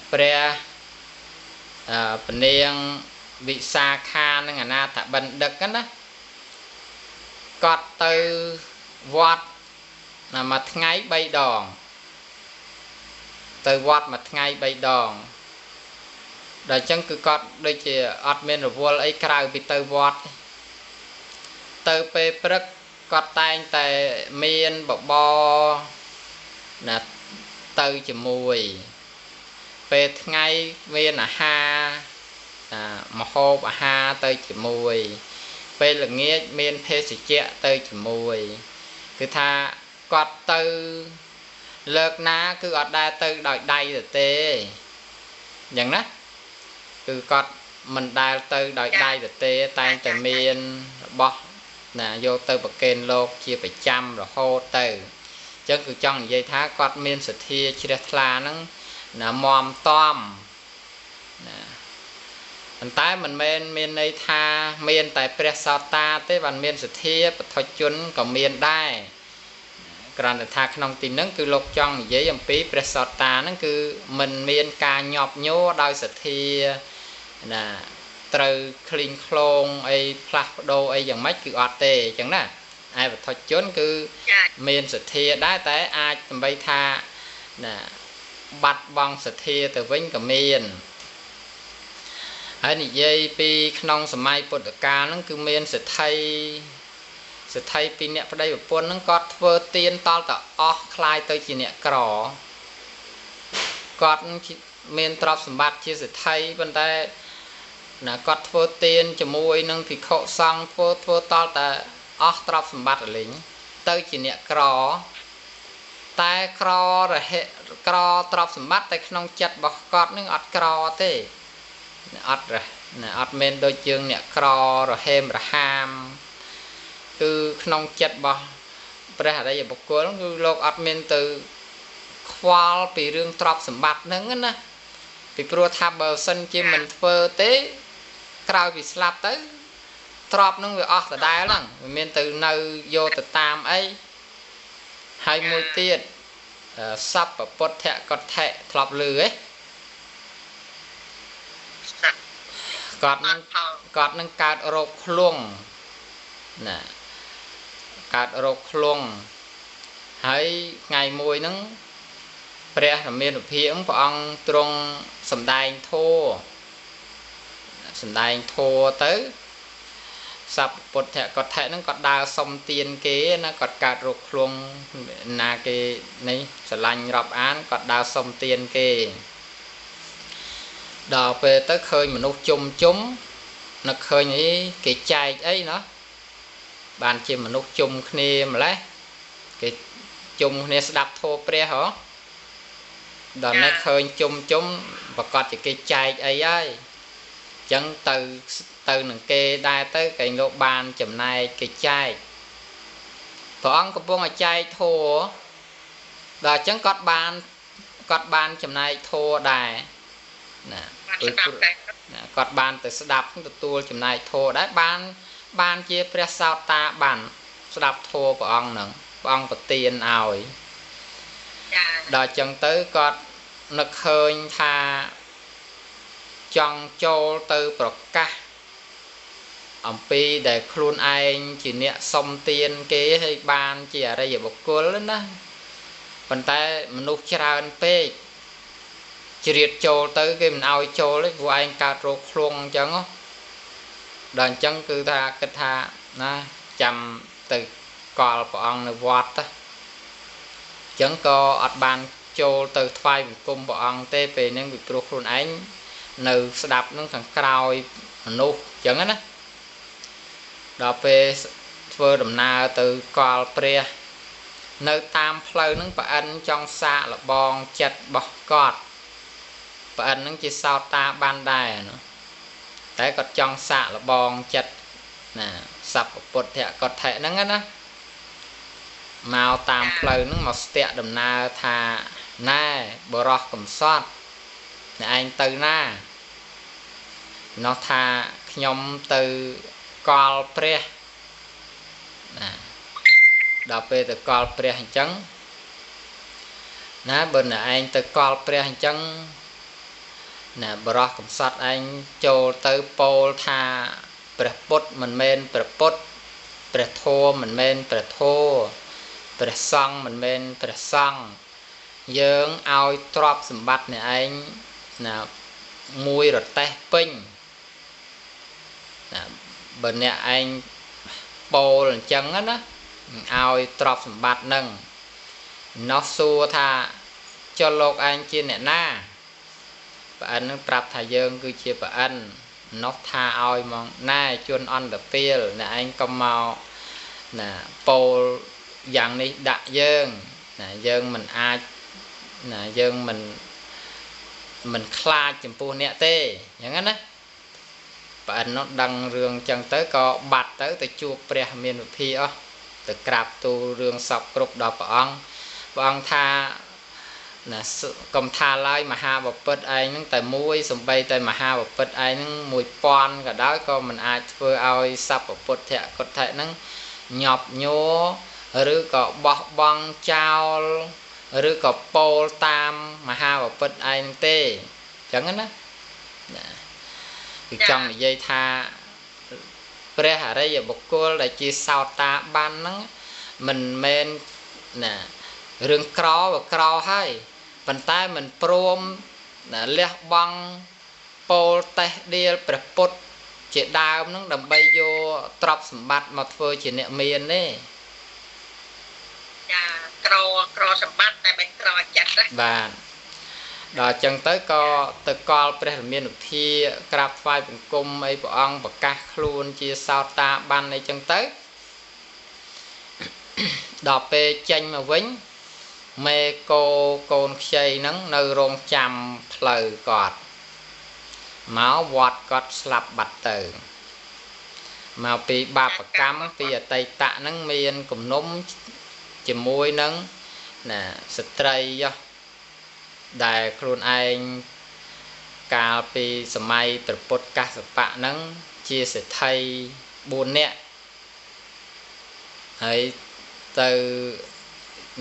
เปรียเป็นเรื่องวิสาขานั่งนาถ้าบันดึกกันนะกอดตือวัดมาไงใบดองตือวัดมาไงใบดองđại chân cứ cọt đây chỉ admin rồi vô ấy khai bị từ vót từ pe prek cọt tay tại miền bọc bo là từ chỉ mùi pe ngay miền là ha mà hộp ha từ chỉ mùi pe là nghe miền pe chỉ chẹ từ chỉ mùi cứ tha cọt từ lợt ná cứ cọt đa từ đòi đầy rồi têอย่างนั้นคือก็มันได้เตอได้ได้แต่เตะแต่แต่เมียนบอกนะโยเตอประเคนโลกเชียไปจำหรือโฮเตอจังคือจังยัยท้าก็เมียนสุดที่ชิดทลานั้นนะมอมต้อมนะมันตายมันเมียนในท่าเมียนแต่เปรียสาวตาเต้วันเมียนสุดที่ปฐจุนก็เมียนได้กรณีท่าขนมตีนั่นคือโลกจังยัยยมปีเปรียสาวตานั่นคือมันเมียนการหยอบโย่ได้สุดที่น่ะตรึคลิงโคลงไอ้พลักโดไอ้อย่างไม่คืออัดเตะจังน่ะไอ้แบบทอดจนคือเมียนสุดเทียได้แต่อาจจะไปทาน่ะบัดบังสุดเทียแต่วิ่งกับเมียนไอ้นี่ยัยปีขนมสมัยปุตตะการนั่นคือเมียนสุดไทยปีเนี่ยพอได้แบบปนนั่นก็เวอร์เตียนตอนกับออกคลายตัวจีเนี่ยกรอกอดเมียนตรอบสมบัติชีสุดไทยบนได้นะก็ทวเตียนจมูกนั่งที่เขาสั่งทวตอแต่ออกตรอบสมบัติอะไรนี้เตยจีเนี่ยกรอต តែក្ររហេក្រទ្រព្យសម្បត្តិតែក្នុងចិត្តរបស់គាត់នឹងអត់ក្រទេអត់អត់មែនដូចយើងអ្នកក្ររហេមរហាមគឺក្នុងចិត្តរបស់ព្រះអរិយបុគ្គលគឺលោកអត់មានទៅខ្វល់ពីរឿងទ្រព្យសម្បត្តិហ្នឹងណាពីព្រោះថាបើសិនជាមិនធ្វើទេក្រោយពីស្លាប់ទៅទ្រព្យហ្នឹងវាអស់ដដែលហ្នឹងវាមានទៅនៅយកទៅតាមអីហើយមួយទៀតសัพពពុទ្ធកថៈធ្លាប់ឮហ៎គាត់នឹងកើតរោគឃ្លុងណាកើតរោគឃ្លុងហើយថ្ងៃមួយហ្នឹងព្រះរាមាភិភាពព្រះអង្គទ្រង់សម្ដែងធម៌ទៅសัพពុទ្ធកថៈហ្នឹងគាត់ដើរសុំទានគេណាគាត់កើតរោគឃ្លុងណាគេនេះស្រឡាញ់រាប់អានគាត់ដើរសុំទានគេដល់ពេលទៅឃើញមនុស្សជុំនឹកឃើញអីគេចែកអីណាបានជាមនុស្សជុំគ្នាម្លេះគេជុំគ្នាស្ដាប់ធម៌ព្រះហ៎ដល់នេះឃើញជុំប្រកាសជាគេចែកអីហើយអញ្ចឹងទៅនឹងគេដែរទៅគេលោកបានចំណែកគេចែកព្រះអង្គកំពុងឲ្យចែកធម៌ដល់អញ្ចឹងគាត់បានចំណែកធម៌ដែរណាគាត់បានទៅស្ដាប់ទទួលចំណែកធម៌ដែរបានជាព្រះសោតាបានស្ដាប់ធម៌ព្រះអង្គហ្នឹងព្រះអង្គប្រទានឲ្យដល់អញ្ចឹងទៅគាត់នឹកឃើញថាចង់ចូលទៅប្រកាសអំពីដែលខ្លួនឯងជាអ្នកសុំទានគេហើយបានជាអរិយបុគ្គលណាប៉ុន្តែមនុស្សច្រើនពេកជ្រៀតចូលទៅគេមិនឲ្យចូលទេព្រោះឯងកើតរោគឃ្លុងអញ្ចឹងដល់អញ្ចឹងគឺថាគិតថាណាចាំទៅកល់ព្រះអង្គនៅវត្តទៅអញ្ចឹងក៏អត់បានចូលទៅថ្វាយបង្គំព្រះអង្គទេពេលហ្នឹងពីព្រោះខ្លួនឯងនៅស្ដាប់នឹងខាងក្រោយមនុស្សអញ្ចឹងណាដល់ពេលធ្វើដំណើរទៅកល់ព្រះនៅតាមផ្លូវហ្នឹងប្រអិនចង់សាកលបងចិត្តរបស់គាត់ប្រអិនហ្នឹងជាសោតាបានដែរណាតែគាត់ចង់សាកលបងចិត្តណាសัพពុទ្ធកថៈហ្នឹងណាមកតាមផ្លូវហ្នឹងមកស្ទាក់ដំណើរថាណែបរោះកំសត់អ្នកឯងទៅណានោះថាខ្ញុំទៅកល់ព្រះណាដល់ពេលទៅកល់ព្រះអញ្ចឹងណាបើអ្នកឯងទៅកល់ព្រះអញ្ចឹងណាបរោះកំសត់ឯងចូលទៅពោលថាព្រះពុទ្ធមិនមែនព្រះពុទ្ធព្រះធម៌មិនមែនព្រះធម៌ព្រះសង្ឃមិនមែនព្រះសង្ឃយើងឲ្យទ្រព្យសម្បត្តិអ្នកឯងណាមួយរទេះពេញណាបើអ្នកឯងពោលអញ្ចឹងណាឲ្យទ្រព្យសម្បត្តិនឹងនោះសួរថាចុះលោកឯងជាអ្នកណាប្រអិននឹងប្រាប់ថាយើងគឺជាប្រអិននោះថាឲ្យមកណែជន់អន្តពាលអ្នកឯងកុំមកណាពោលយ៉ាងនេះដាក់យើងណាយើងមិនអាចណាយើងមិនខ្លាចចំពោះអ្នកទេអញ្ចឹងណាប្រអិននោះដឹងរឿងអញ្ចឹងទៅក៏បាត់ទៅជួបព្រះមានវិធីអស់ទៅក្រាបទូលរឿងសពគ្រប់ដល់ព្រះអង្គថាណាកុំថាឡើយមហាបពិតឯងហ្នឹងតែមួយសំបីតែមហាបពិតឯងហ្នឹង1000ក៏ដោយក៏មិនអាចធ្វើឲ្យសពពុទ្ធកុដ្ឋៈហ្នឹងញាប់ញ័រឬក៏បោះបង់ចោលឬក៏ពោលតាមមហាបពិតឯងទេអញ្ចឹងណាគឺចង់និយាយថាព្រះអរិយបុគ្គលដែលជាសោតាបានហ្នឹងមិនមែនណារឿងក្រវាក្រហើយប៉ុន្តែមិនព្រមលះបង់ពោលតេះដៀលព្រះពុទ្ធជាដើមហ្នឹងដើម្បីយកទ្រព្យសម្បត្តិមកធ្វើជាអ្នកមានទេចាក្រសម្បត្តិតែមិនក្រចិត្តណាបាទដល់អញ្ចឹងទៅក៏ទៅកល់ព្រះរាមានុធាក្រាបថ្វាយបង្គំអីព្រះអង្គប្រកាសខ្លួនជាសោតាបានអីចឹងទៅដល់ពេលចេញមកវិញ មេកូកូនខ្ចីហ្នឹងនៅរងចាំផ្លូវគាត់មកវត្តគាត់ស្លាប់បាត់ទៅមកពីបាបកម្មពីអតីតៈហ្នឹងមានគំនុំជាមួយនឹងណាស្ត្រីដែលខ្លួនឯងកាលពីសម័យព្រះពុទ្ធកស្សបៈហ្នឹងជាសេដ្ឋី4នាក់ហើយទៅ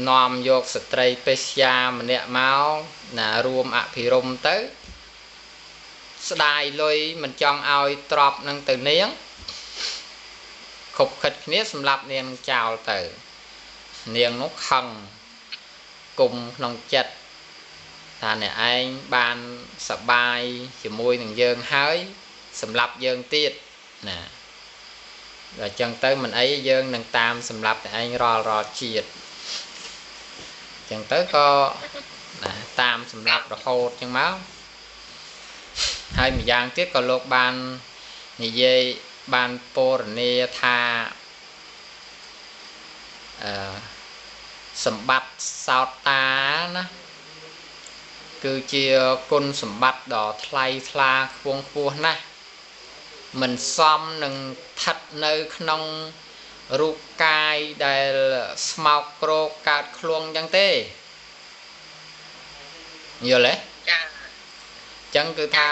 នាំយកស្ត្រីពេស្យាម្នាក់មកណារួមអភិរមទៅស្ដាយលុយមិនចង់ឲ្យទ្រព្យនឹងទៅនាងខົບខិតគ្នាសម្រាប់នាងចោលទៅនាងនោះខឹងគុំក្នុងចិត្តថាអ្នកឯងបានសបាយជាមួយនឹងយើងហើយសម្រាប់យើងទៀតណាដល់ចឹងទៅមិនអីយើងនឹងតាមសម្រាប់តែឯងរាល់ជាតិចឹងទៅក៏ណាតាមសម្រាប់រហូតចឹងមកហើយម្យ៉ាងទៀតក៏លោកបាននិយាយបានពរនាថាសម្បត្តិសោតតាណាគឺជាគុណសម្បត្តិដ៏ថ្លៃថ្លាខ្ពង់ខ្ពស់ណាស់មិនសមនឹងស្ថិតនៅក្នុងរូបកាយដែលស្មោកគ្រោកកើតខ្លួនអញ្ចឹងទេយល់ទេចាអញ្ចឹងគឺថា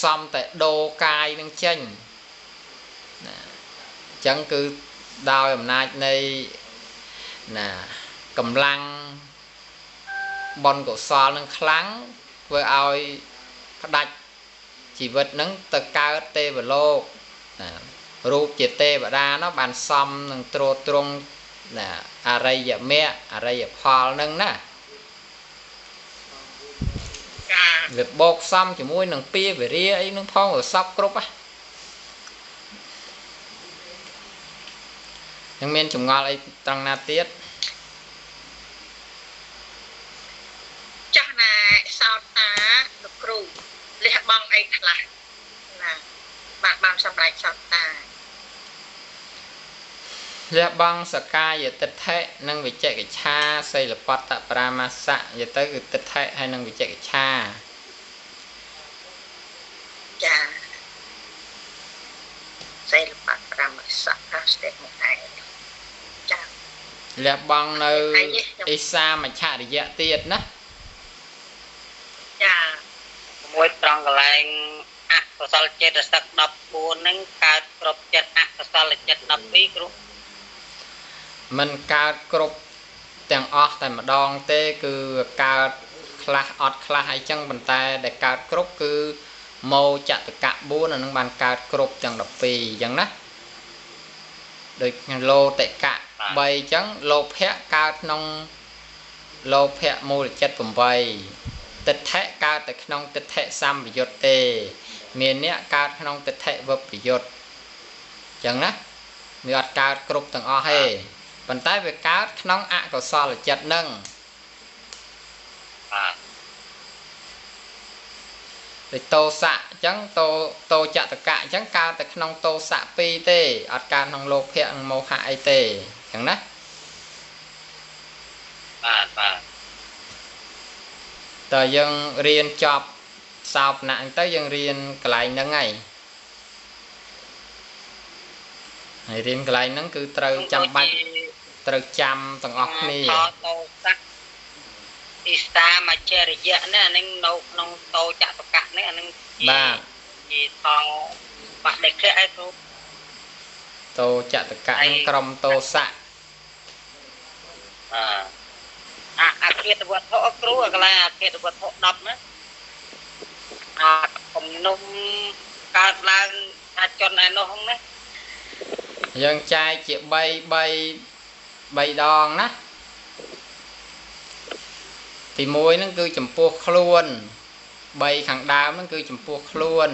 សំតែដូរកាយនឹងចេញណាអញ្ចឹងគឺដោយអំណាចនៃណាកម្លាំងបុណ្យកុសលនឹងខ្លាំងធ្វើឲ្យផ្ដាច់ជីវិតនឹងទៅកើតទេវលោកណារូបជាទេវតានោះបានសំនឹងទ្រទ្រង់ណាអរិយមគ្គអរិយផលនឹងណាវាបោកសំជាមួយនឹងពាវិរិយអីនឹងផងរសពគ្រប់ហ្នឹងនឹងមានចម្ងល់អីត្រង់ណាទៀតចាស់ណាសោតតាលោកគ្រូលះបង់អីខ្លះណាបានសម្រេចសោតតាលះបង់សកាយតិដ្ឋិនិងវិជ្ជកិច្ឆាសីលបត្តបរាមាសៈយទៅគឺតិដ្ឋិហើយនិងវិជ្ជកិច្ឆាចាសីលបត្តបរាមាសៈថាស្ទេមកឯងចាលះបង់នៅអិសាមច្ឆរិយៈទៀតណាចាមួយត្រង់កន្លែងអកុសលចេតសិក14ហ្នឹងកើតគ្រប់ចិត្តអកុសលចិត្ត12គ្រូมันកើតគ្រប់ទាំងអស់តែម្ដងទេគឺកើតខ្លះអត់ខ្លះអីចឹងប៉ុន្តែដែលកើតគ្រប់គឺមោចតកៈ4អានឹងបានកើតគ្រប់ទាំង12អញ្ចឹងណាដូចលោតិកៈ3អញ្ចឹងលោភៈកើតក្នុងលោភៈមូលចិត្ត8ទិដ្ឋិកើតតែក្នុងទិដ្ឋិសម្បយុត្តទេមានអ្នកកើតក្នុងទិដ្ឋិវិបយុត្តអញ្ចឹងណាវាអត់កើតគ្រប់ទាំងអស់ទេប៉ុន្តែវាកើតក្នុងអកុសលចិត្តនឹងដូចតោសៈអញ្ចឹងតោចតកៈអញ្ចឹងកើតតែក្នុងតោសៈ2ទេអត់កើតក្នុងលោភៈនិងមោហៈអីទេអញ្ចឹងណាបាទតើយើងរៀនចប់សោបណៈហ្នឹងទៅយើងរៀនកន្លែងហ្នឹងហើយរៀនកន្លែងហ្នឹងគឺត្រូវចាំបាច់ត្រូវចាំទាំងអស់គ្នាតោសៈអិសាមច្ឆរិយៈនេះអានឹងនៅក្នុងតោចតកៈនេះអានឹងបាទជាថងបដិក្ខៈឯគ្រូតោចតកៈហ្នឹងក្រុមតោសៈអគិតវត្ថុគ្រូកន្លែងអគិតវត្ថុ10ណាគំនុំកើតឡើងថាចន់ឯនោះហ្នឹងណាយើងចែកជា3ដងណាទី1ហ្នឹងគឺចំពោះខ្លួន3ខាងដើមហ្នឹងគឺចំពោះខ្លួន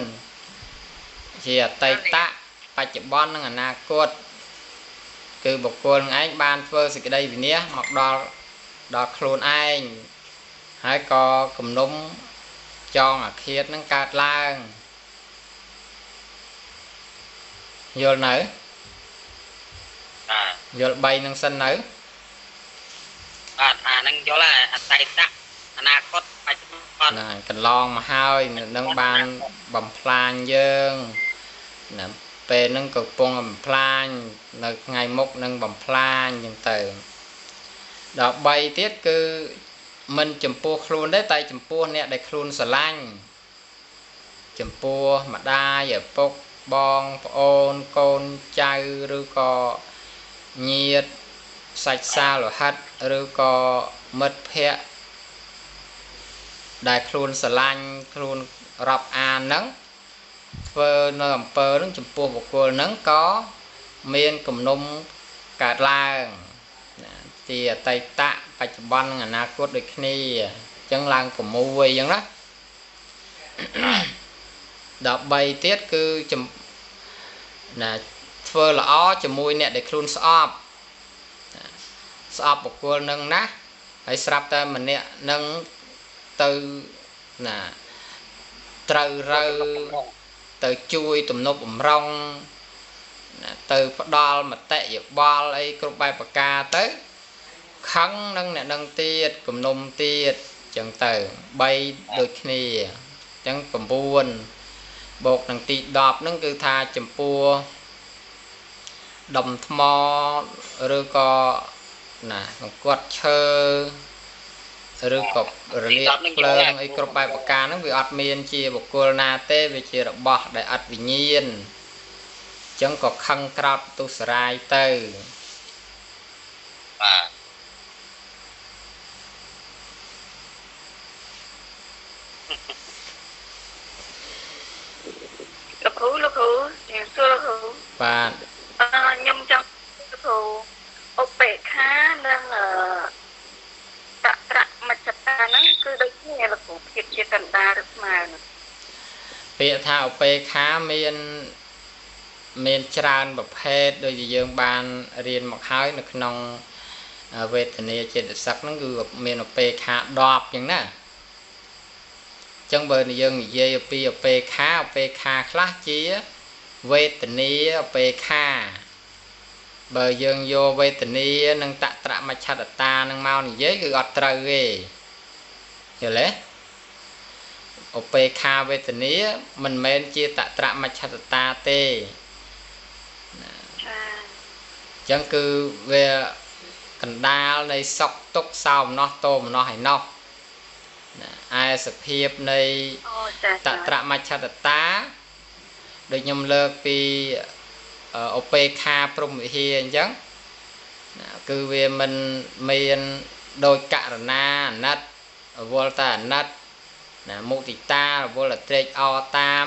ជាអតីតៈបច្ចុប្បន្ននិងអនាគតគឺបុគ្គលឯងបានធ្វើសេចក្តីវិនិច្ឆ័យមកដល់ខ្លួនឯងហើយក៏គំនុំចងអាឃាតនឹងកើតឡើងយល់នៅយល់3នឹងសិននៅបាទ នឹងយល់អតីតអនាគតបច្ចុប្បន្ន ណាកន្លងមកហើយនឹងបានបំផ្លាញយើងណាពេលហ្នឹងក៏កំពុងបំផ្លាញនៅថ្ងៃមុខនឹងបំផ្លាញអញ្ចឹងទៅដល់3ទៀតគឺមិនចំពោះខ្លួនទេតែចំពោះអ្នកដែលខ្លួនស្រឡាញ់ចំពោះម្ដាយឪពុកបងប្អូនកូនចៅឬក៏ញាតិសាច់សាលោហិតឬក៏មិត្តភ័ក្តិដែលខ្លួនស្រឡាញ់ខ្លួនរាប់អានហ្នឹងធ្វើនៅអំពើហ្នឹងចំពោះបុគ្គលហ្នឹងក៏មានគំនុំកើតឡើងជាអតីតបច្ចុប្បន្ននិងអនាគតដូចគ្នាអញ្ចឹងឡើង6អញ្ចឹងណា13ទៀតគឺណាធ្វើល្អជាមួយអ្នកដែលខ្លួនស្អប់បុគ្គលនឹងណាហើយស្រាប់តែម្នាក់នឹងទៅណាត្រូវរើទៅជួយទំនប់បំរុងណាទៅផ្ដល់មតិយោបល់អីគ្រប់បែបប្រការទៅខឹងនឹងអ្នកនឹងទៀតគំនុំទៀតអញ្ចឹងទៅ3ដូចគ្នាអញ្ចឹង9បូកនឹងទី10ហ្នឹងគឺថាចំពោះដុំថ្មឬក៏ណាគាត់ឈើឬក៏រលាកភ្លើងអីគ្រប់បែបប្រការហ្នឹងវាអត់មានជាបុគ្គលណាទេវាជារបស់ដែលអត់វិញ្ញាណអញ្ចឹងក៏ខឹងក្រោតទុសរាយទៅបាទលោកគ្រូជំរាបសួរលោកគ្រូបាទខ្ញុំចង់លោកគ្រូឧបេក្ខានិងតត្រមច្ចតាហ្នឹងគឺដូចគ្នាលោកគ្រូភាពជាកណ្ដាលឬស្មើពាក្យថាឧបេក្ខាមានច្រើនប្រភេទដូចជាយើងបានរៀនមកហើយនៅក្នុងវេទនាចេតសិកហ្នឹងគឺមានឧបេក្ខា10អញ្ចឹងណាចឹងបើយើងនិយាយពីឧបេក្ខាខ្លះជាវេទនាឧបេក្ខាបើយើងយកវេទនានិងតត្រមច្ឆតតានឹងមកនិយាយគឺអត់ត្រូវទេយល់ទេឧបេក្ខាវេទនាមិនមែនជាតត្រមច្ឆតតាទេចឹងគឺវាកណ្ដាលនៃសុខទុក្ខសោមនស្សតោមនស្សឯណោះឯសភាពនៃតត្រមច្ឆតតាដូចខ្ញុំលើកពីឧបេក្ខាព្រហ្មវិហារអញ្ចឹងគឺវាមិនមានដោយករណាអាណិតរវល់តែអាណិតណាមុទិតារវល់តែត្រេកអរតាម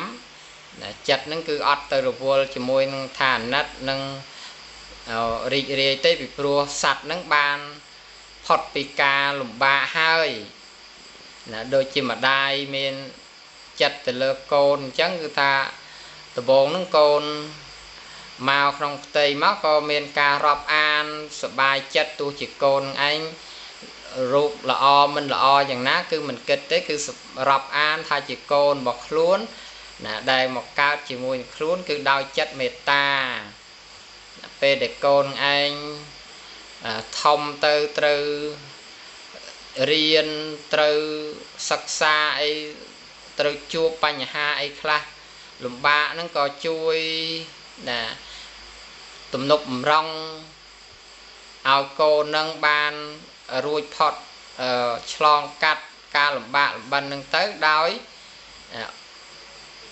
ណាចិត្តហ្នឹងគឺអត់ទៅរវល់ជាមួយនឹងថាអាណិតនិងរីករាយទេពីព្រោះសត្វហ្នឹងបានផុតពីការលំបាកហើយណាដូចជាម្ដាយមានចិត្តទៅលើកូនអញ្ចឹងគឺថាដំបូងហ្នឹងកូនមកក្នុងផ្ទៃមកក៏មានការរាប់អានសប្បាយចិត្តទោះជាកូនឯងរូបល្អមិនល្អយ៉ាងណាគឺមិនគិតទេគឺរាប់អានថាជាកូនរបស់ខ្លួនណាដែលមកកើតជាមួយនឹងខ្លួនគឺដោយចិត្តមេត្តាពេលដែលកូនឯងធំទៅត្រូវរៀនត្រូវសិក្សាអីត្រូវជួបបញ្ហាអីខ្លះលំបាកហ្នឹងក៏ជួយណាទំនប់បំរុងឲ្យកូននឹងបានរួចផុតឆ្លងកាត់ការលំបាកលំបិននឹងទៅដោយ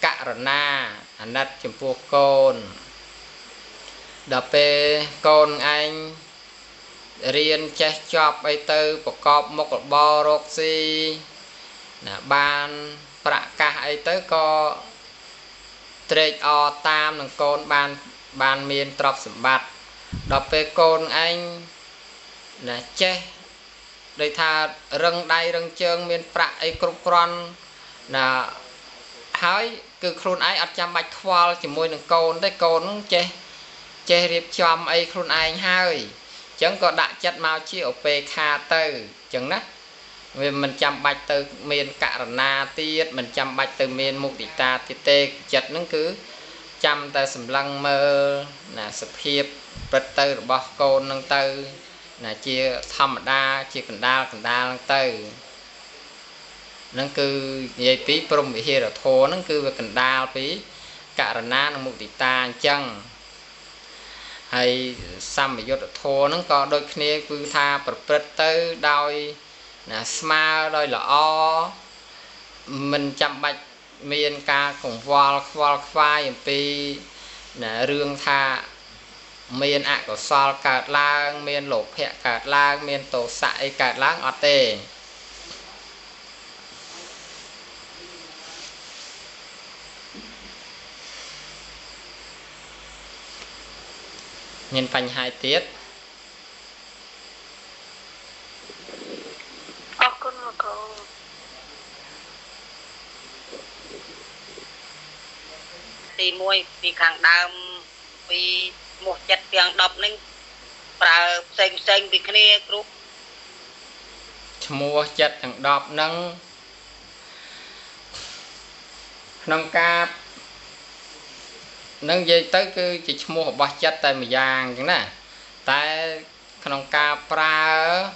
ករណាអាណិតចំពោះកូនដល់ពេលកូនឯងរៀនចេះចប់អីទៅប្រកបមុខរបររកស៊ីណាបានប្រកាសអីទៅក៏ត្រេកអរតាមនឹងកូនបានមានទ្រព្យសម្បត្តិដល់ពេលកូនឯងណាចេះដូចថារឹងដៃរឹងជើងមានប្រាក់អីគ្រប់គ្រាន់ណាហើយគឺខ្លួនឯងអត់ចាំបាច់ខ្វល់ជាមួយនឹងកូនទេកូននឹងចេះរៀបចំអីខ្លួនឯងហើយអញ្ចឹងក៏ដាក់ចិត្តមកជាឧបេក្ខាទៅអញ្ចឹងណាវាមិនចាំបាច់ទៅមានករណាទៀតមិនចាំបាច់ទៅមានមុទិតាទៀតទេចិត្តហ្នឹងគឺចាំតែសម្លឹងមើលណាសភាពព្រឹត្តទៅរបស់កូនហ្នឹងទៅ chia thăm đa chia cần đa từ nó cứ vậy tí prom bị hiền thô nó cứ về cần đa tí cả na nó một tí ta chân hay xăm bị vô thô nó có đôi khi cứ tha bật tới đôi là smile đôi là o mình chăm bạch miền ca cùng vol phai pi là rương tha miền ạ của sol cạt lang miền lục hẹ cạt lang miền tổ sại cạt lang ở tề nhân phanh hai tiết con mà cậu thì môi vì kháng đam vì một chất tiếng đọc nên và xanh vì cái này group mua chất thằng đọp nâng nâng ca nâng dây tới cứ chỉ mua một bát chất tại mà giang chứ nè tại nâng ca pra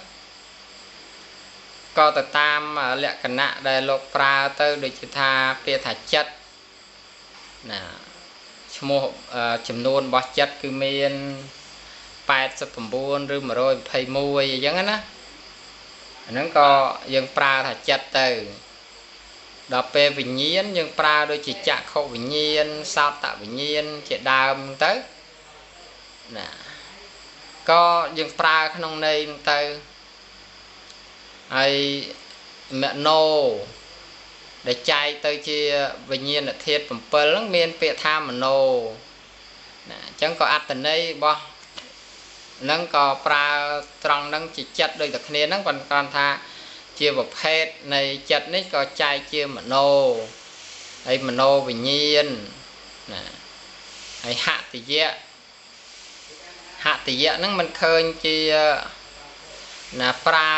có từ tam lẹ cẩn nạ để lột pra tới được chỉ tha bia thả chất nè mua chấm nôn bát chất cứ miên 89 ឬ 121 អញ្ចឹងណាហ្នឹងក៏យើងប្រើថាចិត្តទៅដល់ពេលវិញ្ញាណយើងប្រើដូចជាចក្ខុវិញ្ញាណសោតវិញ្ញាណជាដើមទៅណាក៏យើងប្រើក្នុងន័យហ្នឹងទៅហើយមโนដែលចែកទៅជាវិញ្ញាណធាតុ7ហ្នឹងមានពាក្យថាមโนណាអញ្ចឹងក៏អត្តន័យរបស់នឹងក៏ប្រើត្រង់នឹងជាចិត្តដូចតែគ្នាហ្នឹងប៉ុន្តែថាជាប្រភេទនៃចិត្តនេះក៏ចែកជាមโนហើយមโนវិញ្ញាណណាហើយហតិយៈហ្នឹងมันឃើញជាណាប្រើ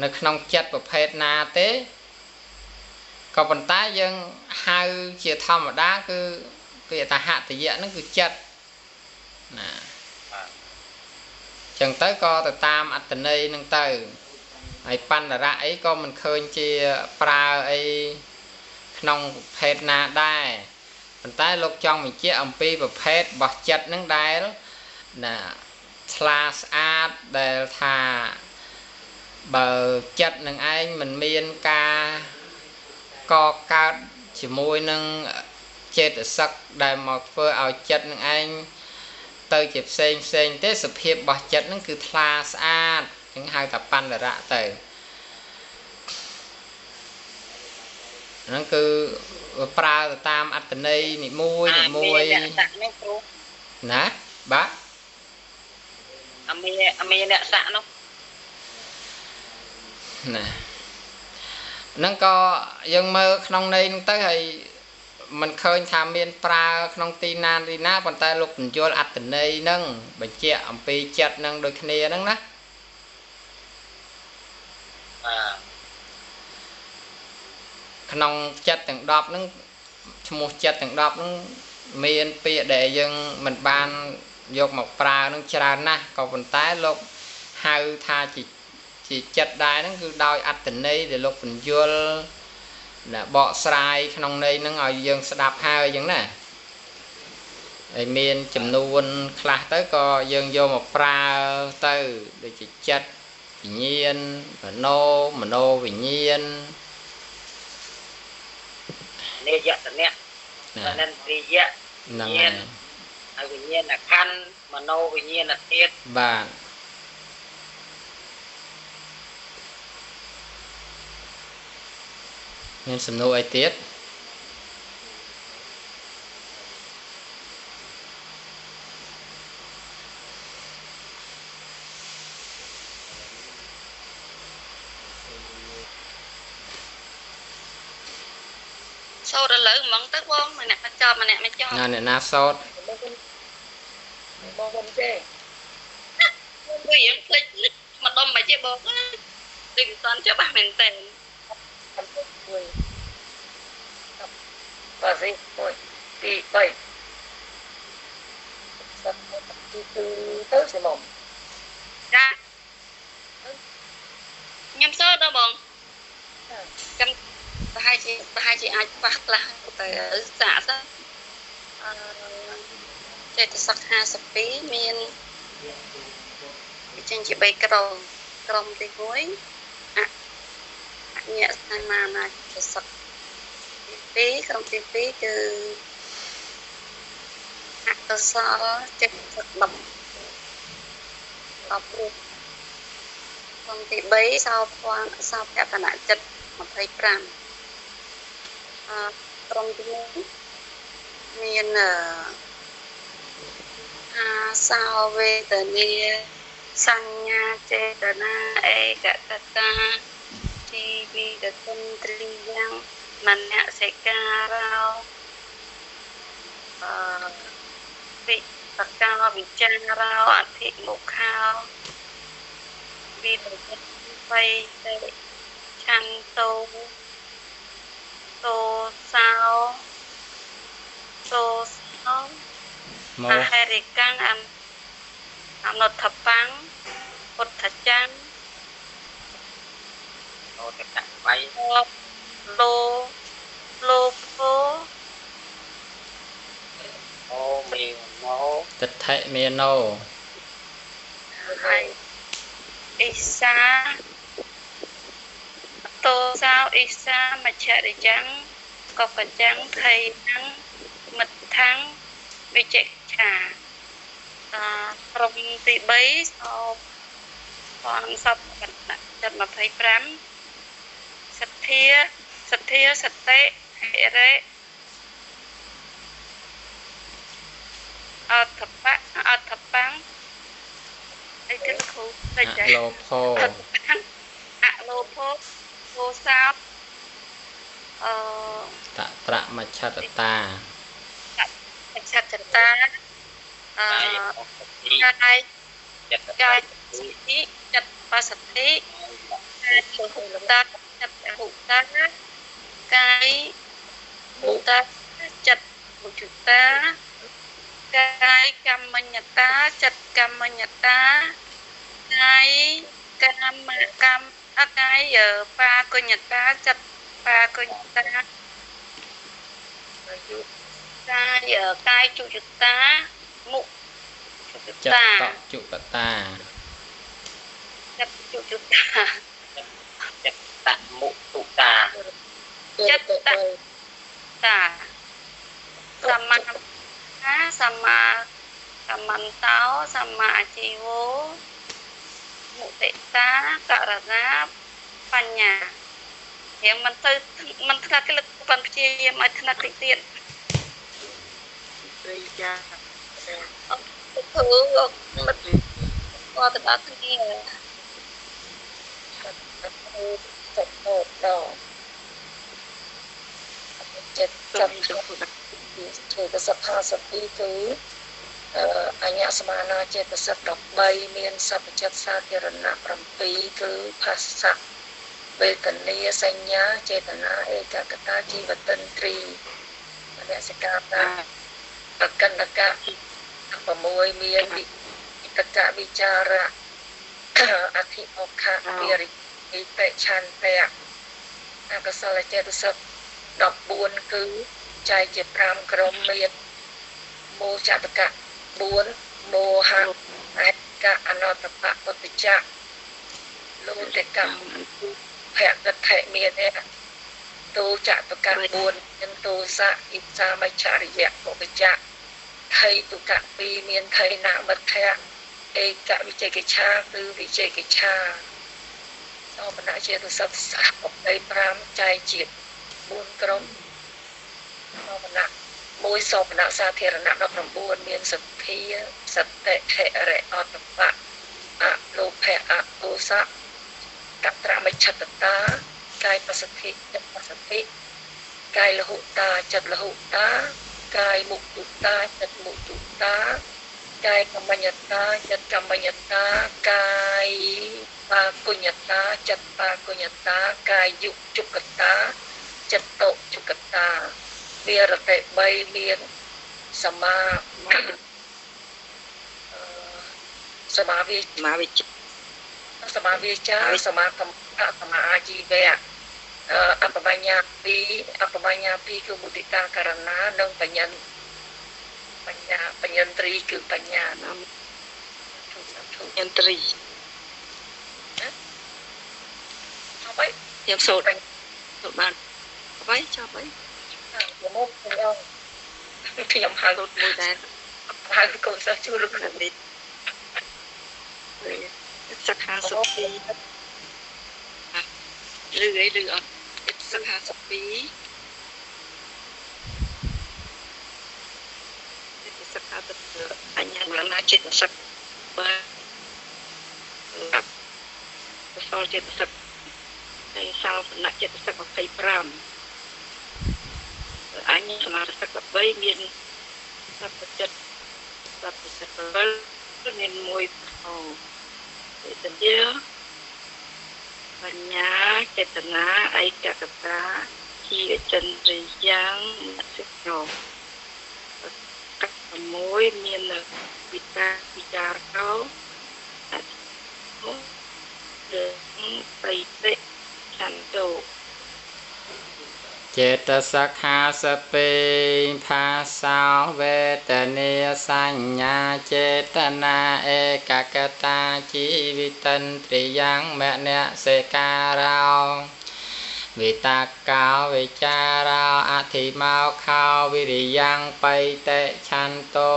នៅក្នុងចិត្តប្រភេទណាទេក៏ប៉ុន្តែយើងហៅជាធម្មតាគឺពាក្យថាហតិយៈហ្នឹងគឺចិត្តណាចឹងទៅក៏ទៅតាមអត្តន័យនឹងទៅហើយបណ្ដរៈអីក៏មិនឃើញជាប្រើអីក្នុងប្រភេទណាដែរប៉ុន្តែលោកចង់បញ្ជាក់អំពីប្រភេទរបស់ចិត្តនឹងដែលណាឆ្លាស្អាតដែលថាបើចិត្តនឹងឯងមិនមានការកកើតជាមួយនឹងចេតសិកដែលមកធ្វើឲ្យចិត្តនឹងឯងទៅជាផ្សេងទេសភាពរបស់ចិត្តហ្នឹងគឺថ្លាស្អាតចឹងហៅថាបណ្ដរៈទៅហ្នឹងគឺប្រើទៅតាមអត្តន័យនិមួយណាបាទអមេអ្នកស័កនោះណាហ្នឹងក៏យើងមើលក្នុងន័យហ្នឹងទៅហើយมันឃើញថាមានប្រើក្នុងទីណាប៉ុន្តែលោកបញ្យល់អត្តន័យហ្នឹងបញ្ជាក់អំពីចិត្តហ្នឹងដូចគ្នាហ្នឹងណាក្នុងចិត្តទាំង10ហ្នឹងឈ្មោះចិត្តទាំង10ហ្នឹងមានពាក្យដែលយើងមិនបានយកមកប្រើហ្នឹងច្រើនណាស់ក៏ប៉ុន្តែលោកហៅថាជាចិត្តដែរហ្នឹងគឺដោយអត្តន័យដែលលោកបញ្យល់ណាបកស្រាយក្នុងន័យហ្នឹងឲ្យយើងស្ដាប់ហើយអញ្ចឹងណាហើយមានចំនួនខ្លះទៅក៏យើងយកមកប្រើទៅដូចជាចិត្តវិញ្ញាណមโนវិញ្ញាណនិយតនៈអនន្តិយៈហ្នឹងហើយវិញ្ញាណខណ្ឌមโนវិញ្ញាណធាតុបាទមានសំណួរអីទៀតសូត្រឥឡូវហ្មងទៅបងម្នាក់ចប់ម្នាក់មិនចប់ណាអ្នកណាសូត្របងទេវាយើងភ្លេចមកដុំមកជាបងទីសនច្បាស់មែនតើបាទស៊ីមួយទី3ទៅសិមុំ ប៉ះខ្លះទៅសាកទៅចេតសិក52មានចេញជា3ក្រុមទី1អញ្ញសមាណាចេតសិកទី2ក្រុមទី2គឺអកុសលចេតសិក10រូបក្រុមទី3សោភ័ណ្ឌសោភគណៈចិត្ត25ក្រុមទី1មានអាសោវេទនាសញ្ញាចេតនាឯកតតាជីវិតគុណទ្រីយ៉ាងមនសិការោវិបកោវិចារោអធិមុខោវិបបៃតេឆន្ទោតោសោមោហេរិកាំងអនុថបាំងពុទ្ធចាំងโตតកបៃលោភោអូមេណោទិដ្ឋិមេណោហើយអ៊ីសាតោសោអ៊ីសាមច្ឆរិយ៉ាងកបចាំងថៃនឹងមិដ្ឋังវិជិច្ឆាក្រុមទី3សោផងសពកណ្ណៈ75សទ្ធាសតិហិរេអត្ថបង្អីគេគ្រូតែចែកលោភោអលោភោទោសោតត្រមច្ឆតតាឆតតាកាយចិត្តបសតិកាយលហុតាចិត្តហុតាកាយមុតាចិត្តមុជតាកាយកម្មញ្ញតាចិត្តកម្មញ្ញតាកាយកម្មអកាយបាកញ្ញតាចិត្តបាកញ្ញតាកាយជុជតាមុជុតាចិត្តជុកតាចិត្តជុជតាចិត្តតមុទុតាចិត្តតាសម្មាកម្មន្តោសម្មាជីវោមុទិតាករណាបញ្ញារៀងមិនថ្នាក់គេលើកបានព្យាយាមឲ្យថ្នាក់តិចទៀតរីយ៉ាអត់ធ្វើមិនគាត់ទៅដល់គ្នាចិត្តចាំចេតសិក52គឺអញ្ញសមាណាចេតសិក13មានសព្វចិត្តសាធារណៈ7គឺភស្សៈវេទនាសញ្ញាចេតនាឯកកតាជីវតិន្ទ្រីមនសិការតាអកណ្ដកៈ6មានវិតកវិចារៈអធិមុខៈវិរិបេឆន្ទៈអកុសលចេតសិក14គឺចែកជា5ក្រុមមានមោចតកៈ4មោហៈអកៈអនតបៈពុទ្ធចៈលោតិកៈភៈកថេមានតោចតកៈ4មានតោសៈអ៊ីសាមច្ឆរិយៈពុទ្ធចៈថៃទុកៈ2មានថៃណមិទ្ធៈឯកវិជកិច្ឆាគឺវិជកិច្ឆាសោបនៈចេតសិក35ចែកជា4ក្រុមសោបនៈ1សោបនៈសាធារណៈ19មានសទ្ធាសតិហិរេអតបៈអលោភៈអទោសៈកត្រមច្ឆតតាកាយបសទ្ធិចិត្តបសទ្ធិកាយលហុតាចិត្តលហុតាកាយមុទុតាចិត្តមុទុតាកាយកម្មញ្ញតាចិត្តកម្មញ្ញតាកាយបាគុញ្ញតាចិត្តបាគុញ្ញតាកាយយុជុកតាចិត្តតុជុកតាវារតិ3មានសមាវិជ្ជាសមាកម្មសមាអាជីវៈ អបបញ្ញពីគឺមុទិតាករណានិងបញ្ញត្រីគឺបញ្ញាណាញ្ញត្រីអ្វីខ្ញុំសូត្របានអ្វីចប់អីខ្ញុំហៅរត់មួយដែរហៅកូនសិស្សជួយរត់នេះសិក្ខាសុពីឬអីឬអត់សិក្ខាសុពីសិក្ខាទៅអញ្ញាមរណាចិត្តសិក្ខាបើសល់ចិត្តសិក្ខាហើយសាលនៈចិត្តសិក្ខា25អញ្ញសមាសក្តិ3មានសព្វចិត្ត7មានមួយវេទនាបញ្ញាចេតនាឯកកតាជាចិន្ទ្រិយ៉ាងសិទ្ធោមួយមានវិតាពិចារណោបៃតិចន្ទោចេតសិក្ខាសពេផាសោវេទនាសញ្ញាចេតនាឯកកតាជីវិតន្ត្រីយ៉ាងមនសិការោវិតាកោវិចារោអធិមោខោវិរិយ៉ាងបៃតេឆន្ទោ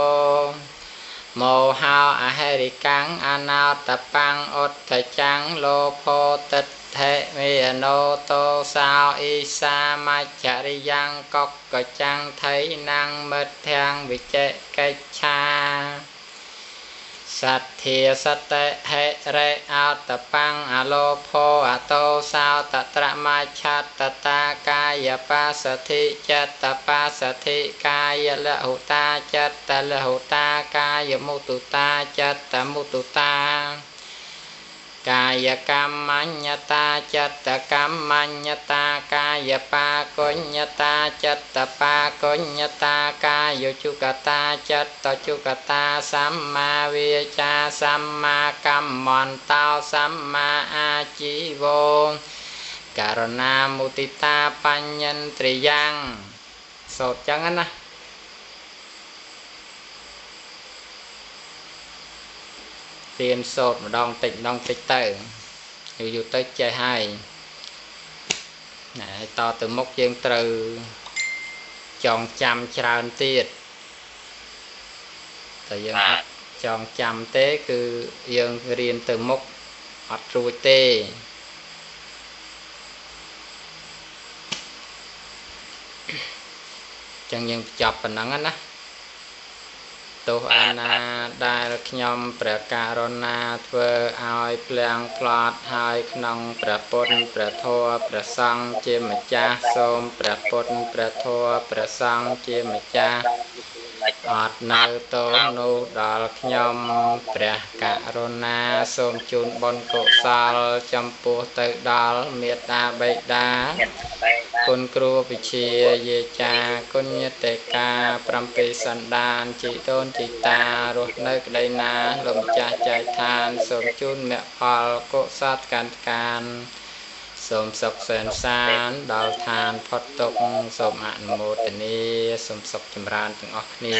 មោហោអហេរិកាំងអនោតបង្អុទ្ធចាំងលោភោទិដ្ឋិមេអនោតោសោអ៊ីសាមច្ចរិយ៉ាងកុកចាំងថៃណាំងមិទ្ធាំងវិចេកិច្ឆាសទ្ធាសតិហេរេអោតបង្អលោភោអតោសោតត្រមច្ឆតតាកាយបាសទ្ធិចិត្តបាសទ្ធិកាយលហុតាចិត្តលហុតាកាយមុទុតាចិត្តមុទុតាកាយកម្មញ្ញតាចិត្តកម្មញ្ញតាកាយបាកញ្ញតាចិត្តបាកញ្ញតាកាយជុកតាចិត្តជុកតាសម្មាវាចាសម្មាកម្មន្តោសម្មាអាជីវោករណាមុទិតាបញ្ញន្ត្រីយ៉ាងសូត្រចឹងណាទៀនសូត្រម្ដងតិចទៅយូរទៅចេះហើយតទៅមុខយើងត្រូវចងចាំច្រើនទៀតតែយើងអត់ចងចាំទេគឺយើងរៀនទៅមុខអត់រួចទេចឹងយើងចប់ប៉ុណ្ណឹងណាទោះអាណាដែលខ្ញុំព្រះករុណាធ្វើឲ្យភ្លៀងផ្្លាត់ហើយក្នុងព្រះពុទ្ធព្រះធម៌ព្រះសង្ឃជាម្ចាស់សូមព្រះពុទ្ធព្រះធម៌ព្រះសង្ឃជាម្ចាស់អត់នៅទោសនោះដល់ខ្ញុំព្រះករុណាសូមជូនបុណ្យកុសលចំពោះទៅដល់មេត្តាបិតាគុណគ្រូវិជាយាចាគុណញតិកា7សន្តានជីដូនជីតារស់នៅក្តីណាលំចាស់ចែកឋានសូមជូនមគ្គផលកុសលកាន់កានសូមសុខសែនសានដល់ឋានផុតទុក្ខសូមអនុមោទនាសូមសុខចម្រើនទាំងអស់គ្នា